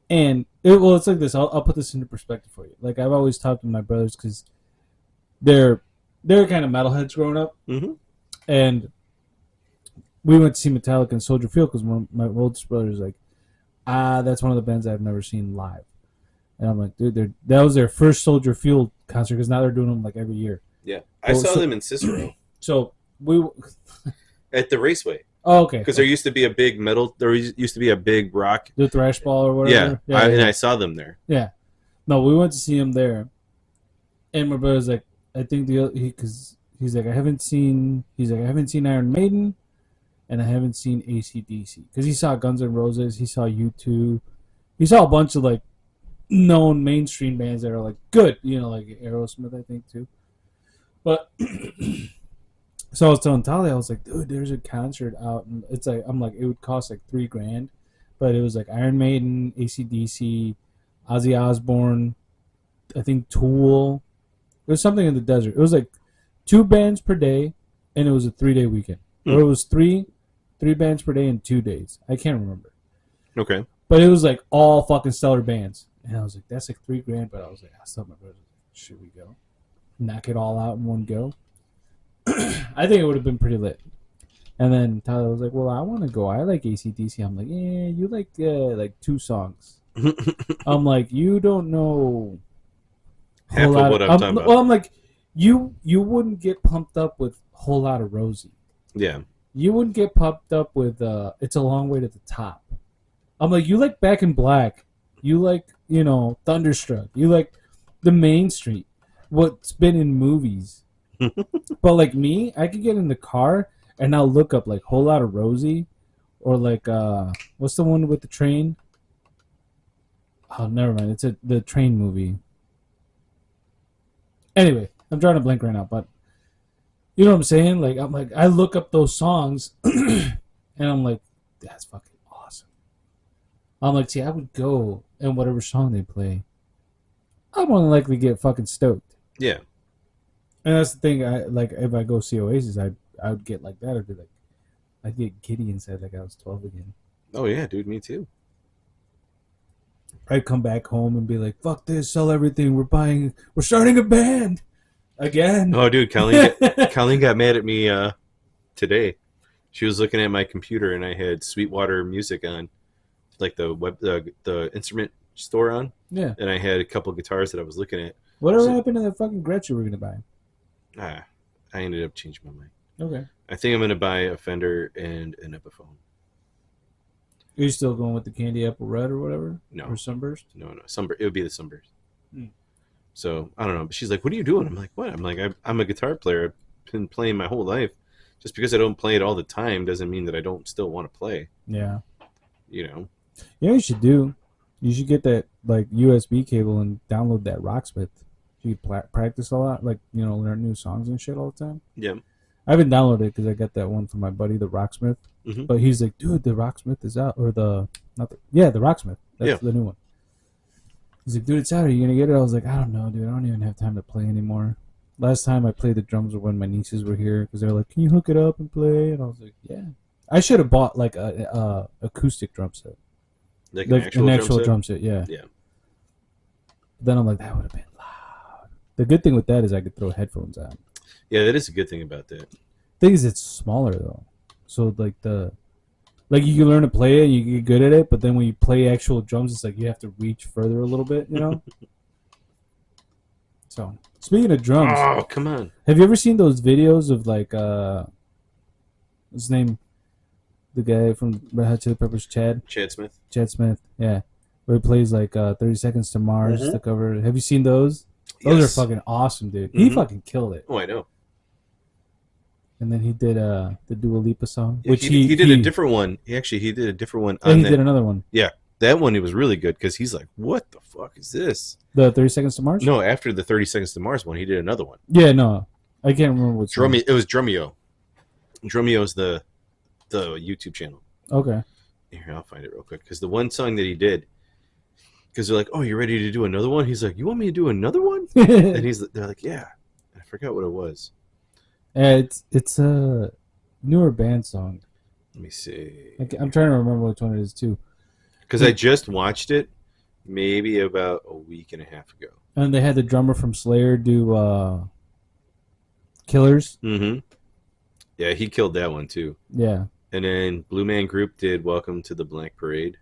And it's like this. I'll put this into perspective for you. Like I've always talked to my brothers because they're kind of metalheads growing up, and we went to see Metallica in Soldier Field because my oldest brother was like, that's one of the bands I've never seen live, and I'm like, dude, that was their first Soldier Field concert because now they're doing them like every year. Yeah, I saw them in Cicero. So we at the Raceway. Oh, okay. Because there used to be a big metal. There used to be a big rock. The Thrash Ball or whatever. Yeah, and I saw them there. Yeah, no, we went to see him there, and my brother's like, I think because he's like, I haven't seen Iron Maiden, and I haven't seen AC/DC because he saw Guns N' Roses, he saw U2, he saw a bunch of like known mainstream bands that are like good, like Aerosmith, I think too, but. So I was telling Tali, I was like, dude, there's a concert out, and it's like, I'm like, it would cost like $3,000, but it was like Iron Maiden, AC/DC, Ozzy Osbourne, I think Tool. It was something in the desert. It was like 2 bands per day, and it was a 3-day weekend. Or it was three bands per day in 2 days. I can't remember. Okay. But it was like all fucking stellar bands. And I was like, that's like $3,000. But I was like, I still my brother. Should we go? Knock it all out in one go? I think it would have been pretty lit. And then Tyler was like, well, I want to go. I like AC/DC. I'm like, yeah, you like 2 songs. I'm like, you don't know half of what I'm talking about. Well, I'm like, you wouldn't get pumped up with Whole Lot of Rosie. Yeah. You wouldn't get pumped up with It's a Long Way to the Top. I'm like, you like Back in Black. You like, Thunderstruck. You like the Main Street. What's been in movies. But like me, I could get in the car and I'll look up like Whole Lot of Rosie or like what's the one with the train? Oh, never mind. It's the train movie. Anyway, I'm drawing a blank right now, but you know what I'm saying? Like I'm like I look up those songs and I'm like, that's fucking awesome. I'm like, see, I would go and whatever song they play, I'm more than likely get fucking stoked. Yeah. And that's the thing. I like if I go see Oasis, I would get like that. I'd be like, I'd get giddy inside like I was 12 again. Oh yeah, dude, me too. I'd come back home and be like, fuck this, sell everything. We're starting a band again. Oh, dude, Colleen got mad at me today. She was looking at my computer and I had Sweetwater music on, like the instrument store on. Yeah. And I had a couple guitars that I was looking at. Whatever happened to that fucking Gretsch you were gonna buy? I ended up changing my mind. Okay. I think I'm gonna buy a Fender and an Epiphone. Are you still going with the Candy Apple Red or whatever? No. Or Sunburst? No. It would be the Sunburst. So I don't know. But she's like, "What are you doing?" I'm like, "What?" I'm like, "I'm a guitar player. I've been playing my whole life. Just because I don't play it all the time doesn't mean that I don't still want to play." Yeah. You know, you should do. You should get that like USB cable and download that Rocksmith. You practice a lot, like learn new songs and shit all the time. Yeah. I haven't downloaded it because I got that one from my buddy, the Rocksmith. Mm-hmm. But he's like, dude, the Rocksmith is out, or the Rocksmith. That's the new one. He's like, dude, it's out. Are you gonna get it? I was like, I don't know, dude. I don't even have time to play anymore. Last time I played the drums was when my nieces were here because they were like, can you hook it up and play? And I was like, yeah. I should have bought like a acoustic drum set. Like an actual drum set, yeah. Yeah. But then I'm like, that would have been loud. The good thing with that is I could throw headphones on. Yeah, that is a good thing about that. Thing is, it's smaller though, so like you can learn to play it, you get good at it, but then when you play actual drums, it's like you have to reach further a little bit, So speaking of drums, oh come on, have you ever seen those videos of like what's his name, the guy from Red Hot Chili Peppers, Chad Smith, yeah, where he plays like 30 Seconds to Mars, the cover. Have you seen those? Those are fucking awesome, dude. He fucking killed it. Oh, I know. And then he did the Dua Lipa song, which he did a different one. He did a different one. And he did another one. Yeah, that one it was really good because he's like, "What the fuck is this?" The 30 Seconds to Mars. No, after the 30 Seconds to Mars one, he did another one. Yeah, no, I can't remember what. It was Drumeo. Drumeo's the YouTube channel. Okay. Here, I'll find it real quick because the one song that he did, because they're like, "Oh, you ready to do another one?" He's like, "You want me to do another one?" And they're like, "Yeah." I forgot what it was. It's a newer band song. Let me see. I'm trying to remember which one it is too. Because I just watched it maybe about a week and a half ago. And they had the drummer from Slayer do Killers. Mm-hmm. Yeah, he killed that one too. Yeah. And then Blue Man Group did Welcome to the Black Parade.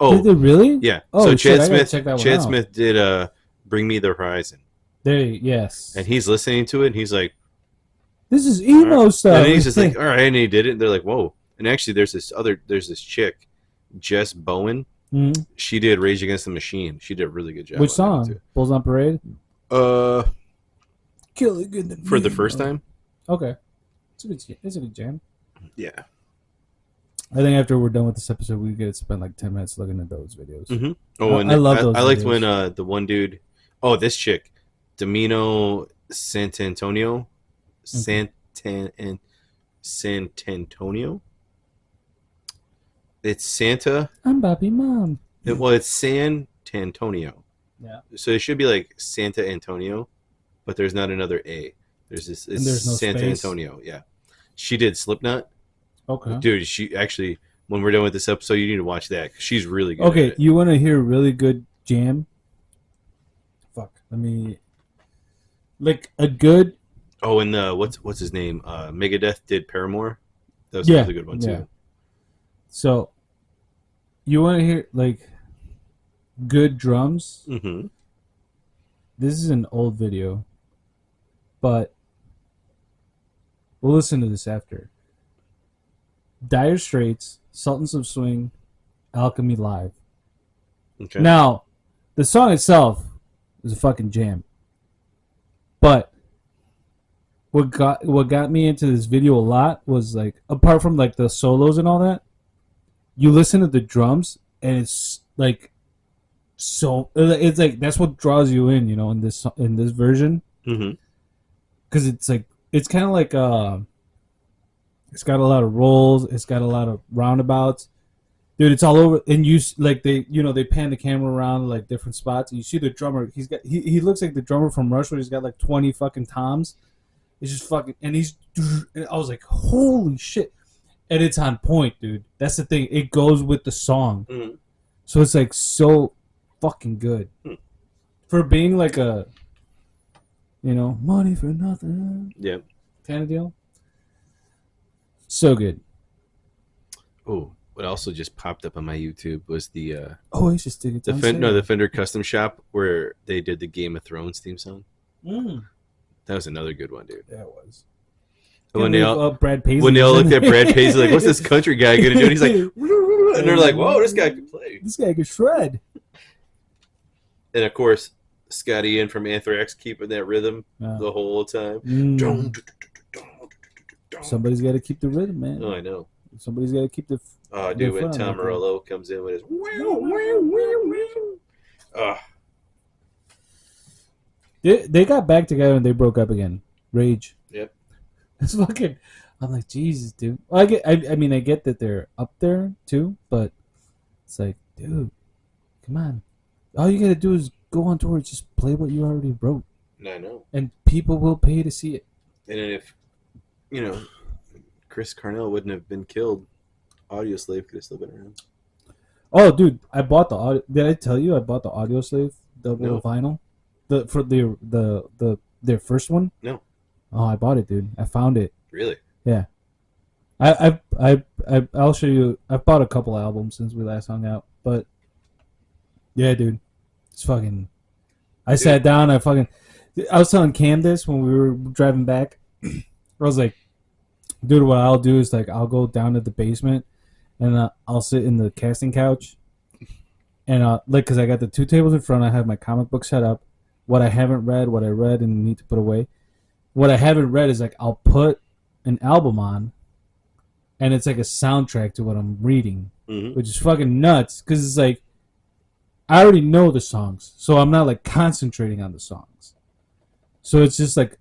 Oh, did they really? Yeah. Oh, so shit, Chad Smith did Bring Me the Horizon. Yes. And he's listening to it and he's like, this is emo stuff. And he's just like, all right, and he did it. And they're like, whoa. And actually, there's this chick, Jess Bowen. Mm-hmm. She did Rage Against the Machine. She did a really good job. Which song? Bulls on Parade? Killing in the For the first time. Okay. It's a good jam. Yeah. I think after we're done with this episode, we get to spend like 10 minutes looking at those videos. Mm-hmm. Oh, and I love those. I liked when the one dude, this chick, Domino Sant'Antonio. Sant'Antonio. It's Santa. I'm Bobby Mom. It's Sant'Antonio. Yeah. So it should be like Santa Antonio, but there's not another A. There's this. It's And there's no Santa space. Antonio. Yeah. She did Slipknot. Okay. Dude, she actually. When we're done with this episode, you need to watch that. She's really good. Okay, you want to hear a really good jam? Fuck. Let me. Like a good. Oh, and what's his name? Megadeth did Paramore. That was another good one too. Yeah. So, you want to hear like good drums? Mm-hmm. This is an old video, but we'll listen to this after. Dire Straits, Sultans of Swing, Alchemy Live. Okay. Now, the song itself is a fucking jam. But what got me into this video a lot was like, apart from like the solos and all that, you listen to the drums and it's like so it's like that's what draws you in, you know, in this version. Mm-hmm. Because it's like it's kind of like it's got a lot of rolls, it's got a lot of roundabouts. Dude, it's all over, and you like they pan the camera around like different spots. And you see the drummer. He looks like the drummer from Rush, where he's got like 20 fucking toms. It's just fucking, and I was like, holy shit, and it's on point, dude. That's the thing. It goes with the song, so it's like so fucking good for being like a, money for nothing, kind of deal. So good. Oh. What also just popped up on my YouTube was the Oasis tickets. the Fender Custom Shop where they did the Game of Thrones theme song. That was another good one, dude. That was. When they all Brad Paisley when they all looked at Brad Paisley like, "What's this country guy gonna do?" And he's like, and they're like, "Whoa, this guy can play. This guy can shred." And of course, Scotty Ian from Anthrax keeping that rhythm the whole time. Somebody's got to keep the rhythm, man. Oh, I know. Somebody's got to keep the. Oh, dude, when Tom Morello comes in with his. They got back together and they broke up again. Rage. Yep. It's fucking. I'm like, Jesus, dude. Well, I mean, I get that they're up there too, but it's like, dude, come on. All you gotta do is go on tour, just play what you already wrote. I know. And people will pay to see it. And if, Chris Cornell wouldn't have been killed, Audioslave could have still been around. Oh, dude, I bought the audio. Did I tell you I bought the Audioslave double vinyl? For their first one? No. Oh, I bought it, dude. I found it. Really? Yeah. I'll show you. I've bought a couple albums since we last hung out, but yeah, dude, it's fucking. I sat down. I was telling Cam this when we were driving back. I was like, dude, what I'll do is like I'll go down to the basement and I'll sit in the casting couch and because I got the two tables in front. I have my comic book set up. What I haven't read, what I read and need to put away. What I haven't read is like I'll put an album on, and it's like a soundtrack to what I'm reading, which is fucking nuts because it's like I already know the songs, so I'm not like concentrating on the songs. So it's just like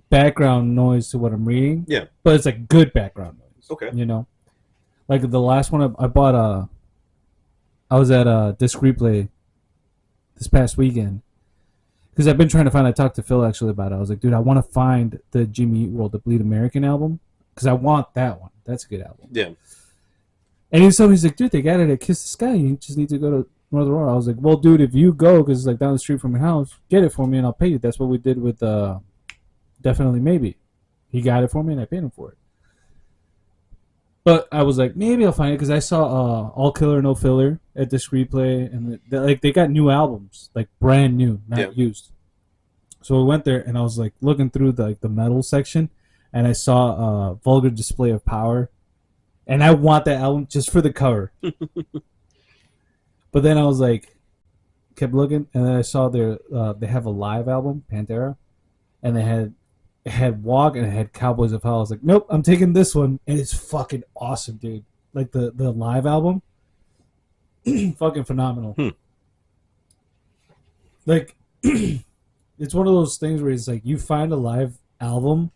background noise to what I'm reading. Yeah. But it's like good background noise. Okay. Like the last one I bought I was at Disc Replay this past weekend. Because I've been trying to find, I talked to Phil actually about it. I was like, dude, I want to find the Jimmy Eat World, the Bleed American album. Because I want that one. That's a good album. Yeah. And he's like, dude, they got it at Kiss the Sky. You just need to go to North Aurora. I was like, well, dude, if you go, because it's like down the street from your house, get it for me and I'll pay you. That's what we did with Definitely Maybe. He got it for me and I paid him for it. But I was like, maybe I'll find it because I saw All Killer No Filler at Disc Replay, and they got new albums, like brand new, not used. So we went there and I was like looking through the metal section, and I saw Vulgar Display of Power, and I want that album just for the cover. But then I was like, kept looking, and then I saw they have a live album, Pantera, and it had Walk and it had Cowboys of Hell. I was like, nope, I'm taking this one, and it's fucking awesome, dude. Like the live album, fucking phenomenal. Like, it's one of those things where it's like you find a live album,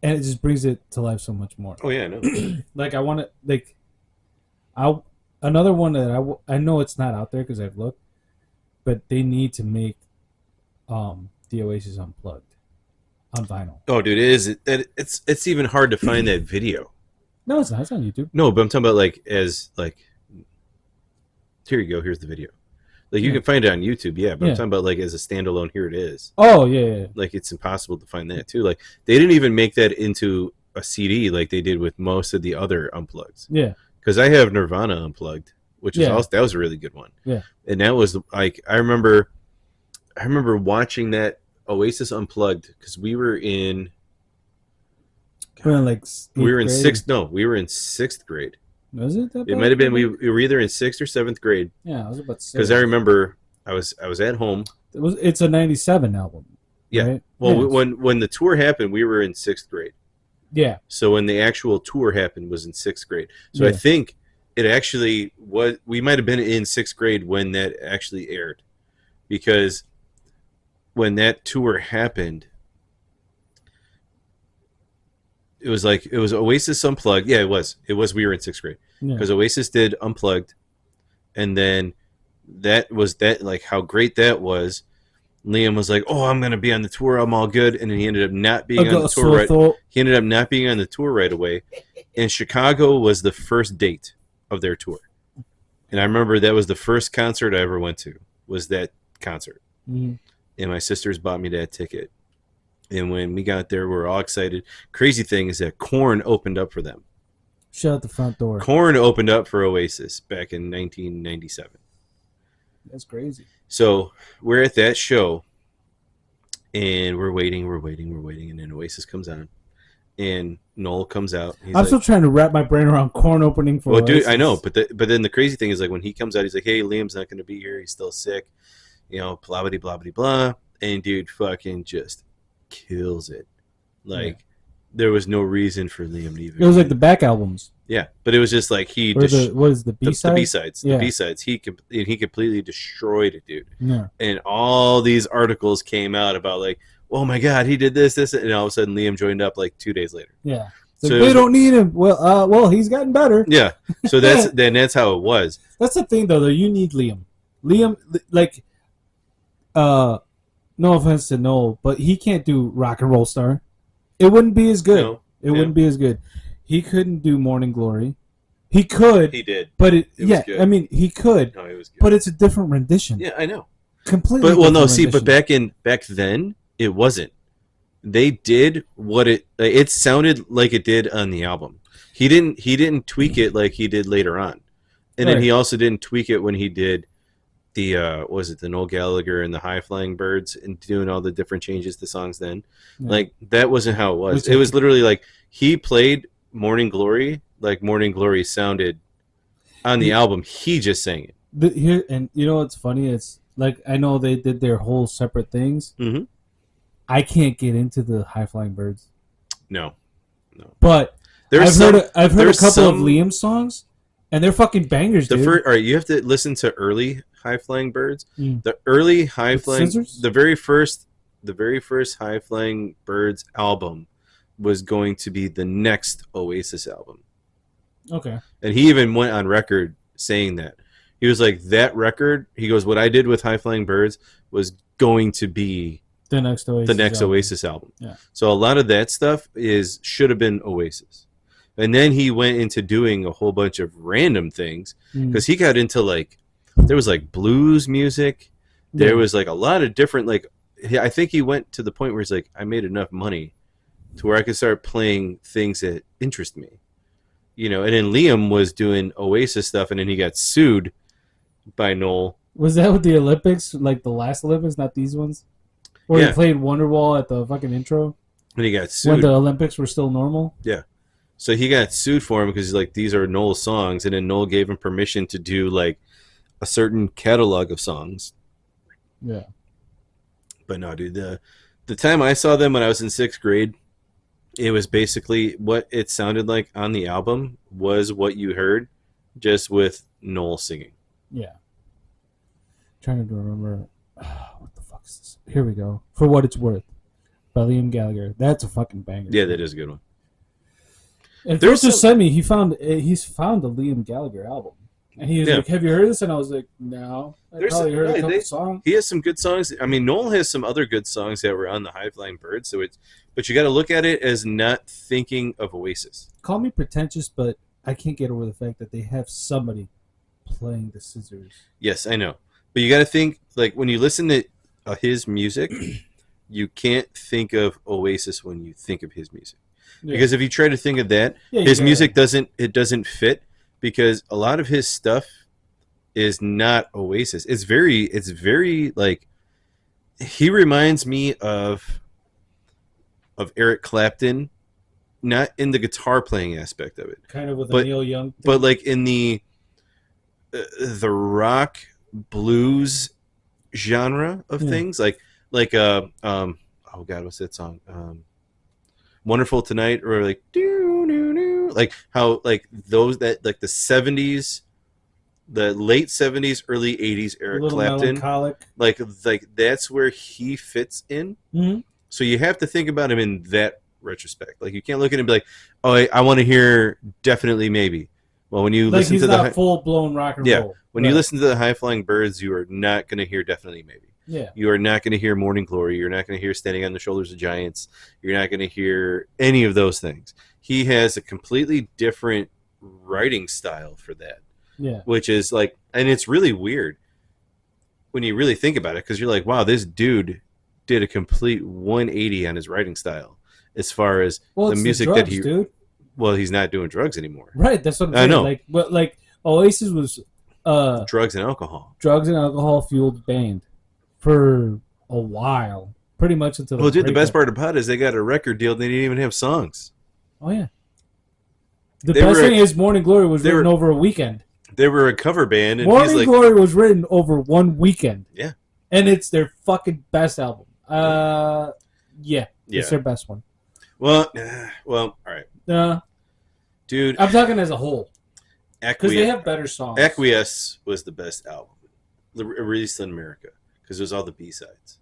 and it just brings it to life so much more. Oh yeah, I know. Like I want to another one that I know it's not out there because I've looked, but they need to make the Oasis Unplugged on vinyl. Oh, dude, it is. It's even hard to find that video. No, it's not. It's on YouTube. No, but I'm talking about like as like. Here you go. Here's the video. Like you can find it on YouTube, yeah. But I'm talking about like as a standalone. Here it is. Oh yeah. Like it's impossible to find that too. Like they didn't even make that into a CD like they did with most of the other Unpluggeds. Yeah. Because I have Nirvana Unplugged, which is also that was a really good one. Yeah. And that was like I remember watching that Oasis Unplugged because we were in. Like we were in sixth. No, we were in sixth grade. Was it that bad? It might have been we were either in sixth or seventh grade. Yeah, I was about to say. Because I remember I was at home. It's a '97 album. Yeah. Right? Well, when the tour happened, we were in sixth grade. Yeah. So when the actual tour happened was in sixth grade. So I think it actually was. We might have been in sixth grade when that actually aired, because when that tour happened. It was Oasis Unplugged. Yeah, it was. We were in sixth grade because Oasis did Unplugged, and then that was like how great that was. Liam was like, "Oh, I'm gonna be on the tour. I'm all good," and then he ended up not being on the tour right. He ended up not being on the tour right away, and Chicago was the first date of their tour, and I remember that was the first concert I ever went to. Was that concert, and my sisters bought me that ticket. And when we got there, we were all excited. Crazy thing is that Korn opened up for them. Shut the front door. Korn opened up for Oasis back in 1997. That's crazy. So we're at that show, and we're waiting, and then Oasis comes on, and Noel comes out. I'm still trying to wrap my brain around Korn opening for Oasis. Dude, I know, but then the crazy thing is like when he comes out, he's like, "Hey, Liam's not going to be here. He's still sick, blah blah blah blah blah," and dude, fucking just kills it. Like there was no reason for Liam to even. It was like the back albums. Yeah, but it was just like he. What is the B-sides? The B-sides. The B-sides. He completely destroyed it, dude. Yeah. And all these articles came out about like, oh my god, he did this, and all of a sudden Liam joined up like 2 days later. Yeah. So they don't need him. Well, he's gotten better. Yeah. So that's how it was. That's the thing though. You need Liam. Liam, like, no offense to Noel, but he can't do Rock and Roll Star. It wouldn't be as good. No. It wouldn't be as good. He couldn't do Morning Glory. He could. He did. But it was good. I mean, he could. No, it was good. But it's a different rendition. Yeah, I know. Completely. But but back then it wasn't. They did what it sounded like it did on the album. He didn't tweak it like he did later on. And then he also didn't tweak it when he did the the Noel Gallagher and the High Flying Birds and doing all the different changes to songs then. Yeah. Like that wasn't how it was. It was literally like he played Morning Glory like Morning Glory sounded on the album. He just sang it. Here, and you know what's funny? It's like I know they did their whole separate things. Mm-hmm. I can't get into the High Flying Birds. No. But I've heard a couple of Liam songs, and they're fucking bangers, dude. All right, you have to listen to early High Flying Birds. The early High Flying, the very first High Flying Birds album was going to be the next Oasis album. Okay. And he even went on record saying that. He was like, that record, he goes, what I did with High Flying Birds was going to be the next Oasis album. Yeah. So a lot of that stuff should have been Oasis. And then he went into doing a whole bunch of random things because he got into like, there was like blues music. There was like a lot of different, like, I think he went to the point where he's like, I made enough money to where I could start playing things that interest me. And then Liam was doing Oasis stuff, and then he got sued by Noel. Was that with the Olympics, like the last Olympics, not these ones? Where he played Wonderwall at the fucking intro? And he got sued. When the Olympics were still normal? Yeah. So he got sued for him because he's like, these are Noel's songs, and then Noel gave him permission to do like a certain catalog of songs. Yeah. But no, dude, the time I saw them when I was in 6th grade, it was basically what it sounded like on the album was what you heard, just with Noel singing. Yeah. Trying to remember. What the fuck is this? Here we go. For What It's Worth by Liam Gallagher. That's a fucking banger. Yeah, that is a good one. And Chris just sent me, he's found the Liam Gallagher album. And he was Yeah. like, "Have you heard this?" And I was like, "No, I probably heard a couple songs." He has some good songs. I mean, Noel has some other good songs that were on the High Flying Bird. So it's, but you got to look at it as not thinking of Oasis. Call me pretentious, but I can't get over the fact that they have somebody playing the scissors. Yes, I know, but you got to think like when you listen to his music, you can't think of Oasis when you think of his music. Yeah. Because if you try to think of that, his music doesn't fit because a lot of his stuff is not Oasis. It's very like he reminds me of Eric Clapton, not in the guitar playing aspect of it, kind of with a Neil Young thing. but like in the rock blues genre of things, like oh god, what's that song? Wonderful Tonight, or like like how like those that like the 70s, the late 70s, early 80s Eric Clapton, like that's where he fits in. Mm-hmm. So you have to think about him in that retrospect. Like you can't look at him and be like, oh, I want to hear Definitely Maybe. Well, when you listen to the full blown rock and roll. When you listen to the High Flying Birds, you are not going to hear Definitely Maybe. Yeah. You are not going to hear Morning Glory. You're not going to hear Standing on the Shoulders of Giants. You're not going to hear any of those things. He has a completely different writing style for that. Yeah. Which is like, and it's really weird when you really think about it, because you're like, wow, this dude did a complete 180 on his writing style as far as the music that he. Dude. Well, he's not doing drugs anymore. Right. That's what I'm saying. I know. Like Oasis was drugs and alcohol. Drugs and alcohol fueled band for a while, pretty much until. Well, dude, the best part about it is they got a record deal. They didn't even have songs. Oh yeah. The best thing is Morning Glory was written over a weekend. They were a cover band, and Morning Glory was written over one weekend. Yeah, and it's their fucking best album. Yeah, it's their best one. Well, all right. Dude, I'm talking as a whole. Because they have better songs. Acquiesce was the best album released in America because it was all the B-sides.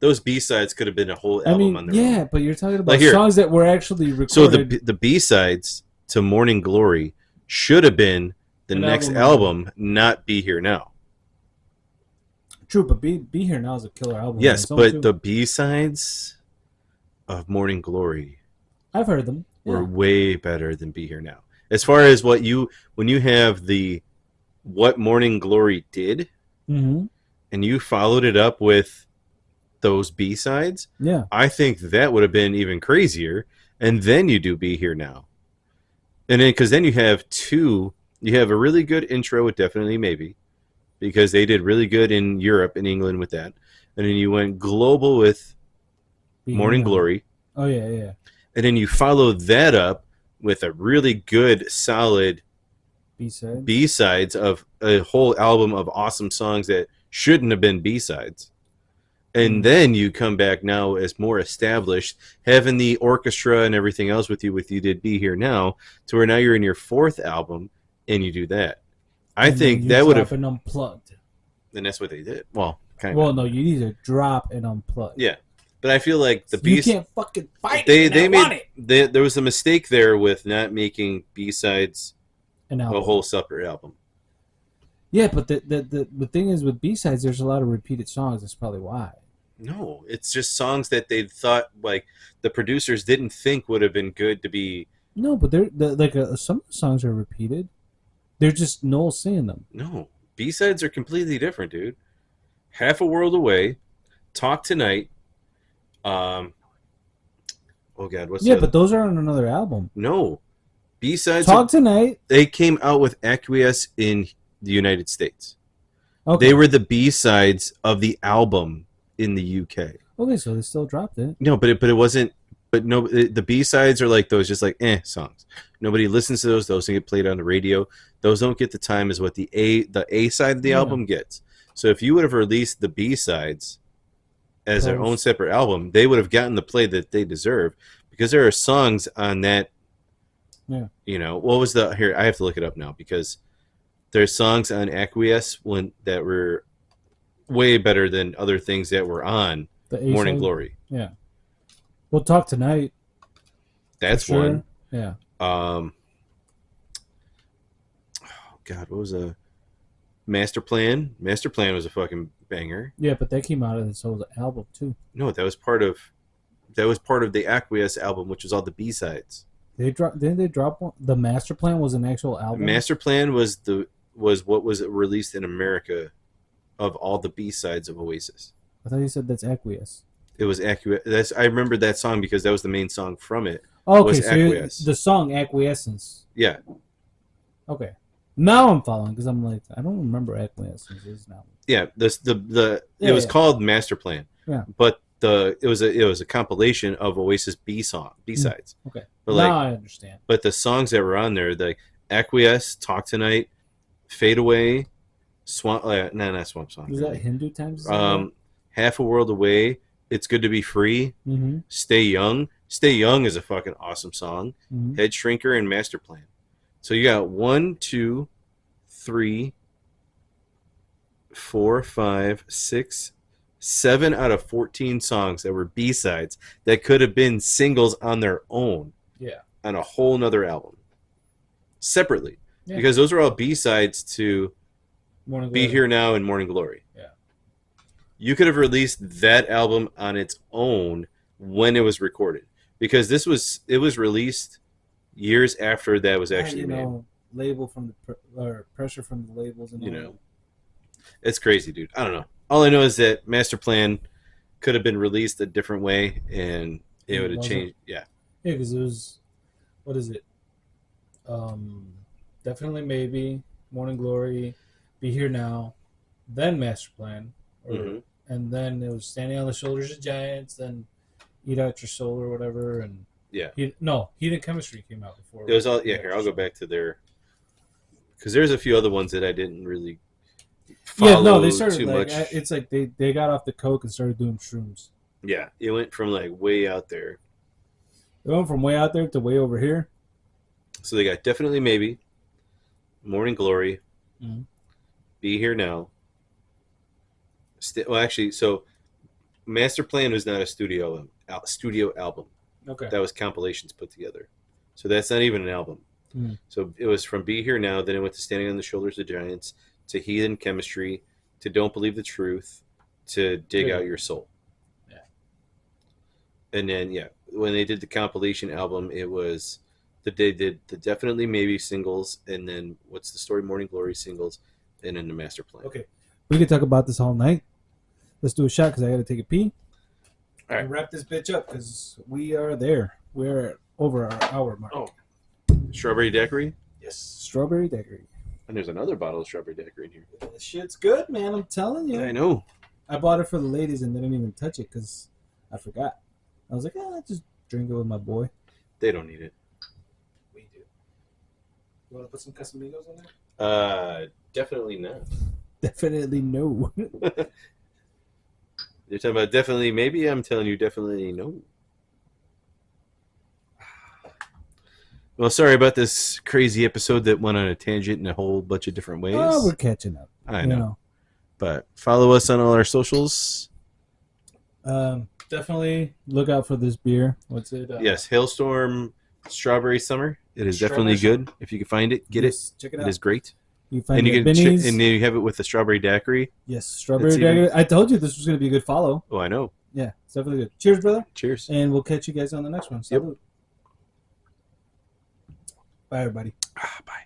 Those B-sides could have been a whole album on their own. Yeah, but you're talking about songs that were actually recorded. So the B-sides to Morning Glory should have been the next album, not Be Here Now. True, but Be Here Now is a killer album. Yes, but the B-sides of Morning Glory, I've heard them, were way better than Be Here Now. As far as when you have what Morning Glory did, mm-hmm. and you followed it up with those B-sides, I think that would have been even crazier. And then you do Be Here Now, and then because then you have a really good intro with Definitely Maybe, because they did really good in Europe and England with that, and then you went global with Morning Glory. Oh yeah. And then you followed that up with a really good, solid B-sides of a whole album of awesome songs that shouldn't have been B-sides. And then you come back now as more established, having the orchestra and everything else with you did Be Here Now, to where now you're in your fourth album and you do that. I think that would have been unplugged. And that's what they did. Well, kind of. Well, no, you need to drop and unplug. Yeah. But I feel like you can't fucking fight there was a mistake there with not making B-sides a whole separate album. Yeah, but the thing is with B-sides, there's a lot of repeated songs. That's probably why. No, it's just songs that they thought like the producers didn't think would have been good to be. No, but some songs are repeated. They're just Noel singing them. No, B-sides are completely different, dude. Half a World Away, Talk Tonight. Oh God, what's but those are on another album. No, B-sides. Talk Tonight. They came out with Acquiesce in the United States. Okay. They were the B-sides of the album in the UK. Okay, so they still dropped it. No, but it wasn't. But no, the B-sides are like those, just like songs. Nobody listens to those. Those don't get played on the radio. Those don't get the time as what the A side of the album gets. So if you would have released the B-sides as their own separate album, they would have gotten the play that they deserve, because there are songs on that. Yeah. You know, what was here? I have to look it up now, because there's songs on Acquiesce that were way better than other things that were on Morning Glory. Yeah. We'll Talk Tonight. That's one. Yeah. God, what was a Master Plan? Master Plan was a fucking banger. Yeah, but that came out of this whole album too. No, that was part of the Acquiesce album, which was all the B-sides. Didn't they drop one? The Master Plan was an actual album. Master Plan was what was released in America of all the B-sides of Oasis. I thought you said that's Acquiesce. It was Acquiesce. I remember that song because that was the main song from it. Oh, okay, was so Acquiesce. the song Acquiescence. Yeah. Okay. Now I'm following because I'm like, I don't remember Acquiescence is now. Yeah, it was called Master Plan. Yeah. But it was a compilation of Oasis B-sides. Okay. But now I understand. But the songs that were on there, like Acquiesce, Talk Tonight, Fade Away, Swamp not Swamp Song. Was that Hindu Times? Half a World Away, It's Good to Be Free, Mm-hmm. Stay Young. Stay Young is a fucking awesome song. Mm-hmm. Head Shrinker and Master Plan. So you got 1, 2, 3, 4, 5, 6, 7 out of 14 songs that were B-sides that could have been singles on their own. Yeah. On a whole nother album. Separately. Yeah. Because those are all B-sides to Morning Be Glory. Here Now and Morning Glory. Yeah. You could have released that album on its own when it was recorded. Because it was released years after that was actually made. Label from or pressure from the labels and all. It's crazy, dude. I don't know. All I know is that Master Plan could have been released a different way, and it would have changed. Yeah. Yeah, because it was, what is it? Definitely Maybe, Morning Glory, Be Here Now, then Master Plan, and then it was Standing on the Shoulders of Giants, then Eat Out Your Soul or whatever, and yeah. Heat and Chemistry came out before. It was all here. I'll go back to their, because there's a few other ones that I didn't really follow they started too like much. it's like they got off the coke and started doing shrooms. Yeah, it went from like way out there. They went from way out there to way over here. So they got Definitely Maybe, Morning Glory, Be Here Now. Well, actually, so Master Plan was not a studio album. Okay. That was compilations put together. So that's not even an album. So it was from Be Here Now, then it went to Standing on the Shoulders of Giants, to Heat and Chemistry, to Don't Believe the Truth, to Dig Out Your Soul. Yeah. And then, when they did the compilation album, it was that they did the Definitely Maybe singles, and then What's the Story, Morning Glory singles, and then the Master Plan. Okay. We could talk about this all night. Let's do a shot because I got to take a pee. All right. And wrap this bitch up because we are there. We're over our hour mark. Oh. Strawberry Daiquiri? Yes. Strawberry Daiquiri. And there's another bottle of Strawberry Daiquiri in here. This shit's good, man. I'm telling you. I know. I bought it for the ladies and they didn't even touch it because I forgot. I was like, just drink it with my boy. They don't need it. We do. You want to put some Casamigos in there? Definitely not. Definitely no. You're talking about Definitely Maybe? I'm telling you definitely no. Well, sorry about this crazy episode that went on a tangent in a whole bunch of different ways. Oh, we're catching up. I know. But follow us on all our socials. Definitely look out for this beer. What's it? Yes, Hailstorm Strawberry Summer. It is definitely good. If you can find it, get it. Check it out. It is great. You find and it you at can Benny's. and then you have it with the Strawberry Daiquiri. Yes, Strawberry Daiquiri. I told you this was going to be a good follow. Oh, I know. Yeah, it's definitely good. Cheers, brother. Cheers. And we'll catch you guys on the next one. Salud. Yep. Bye, everybody. Bye.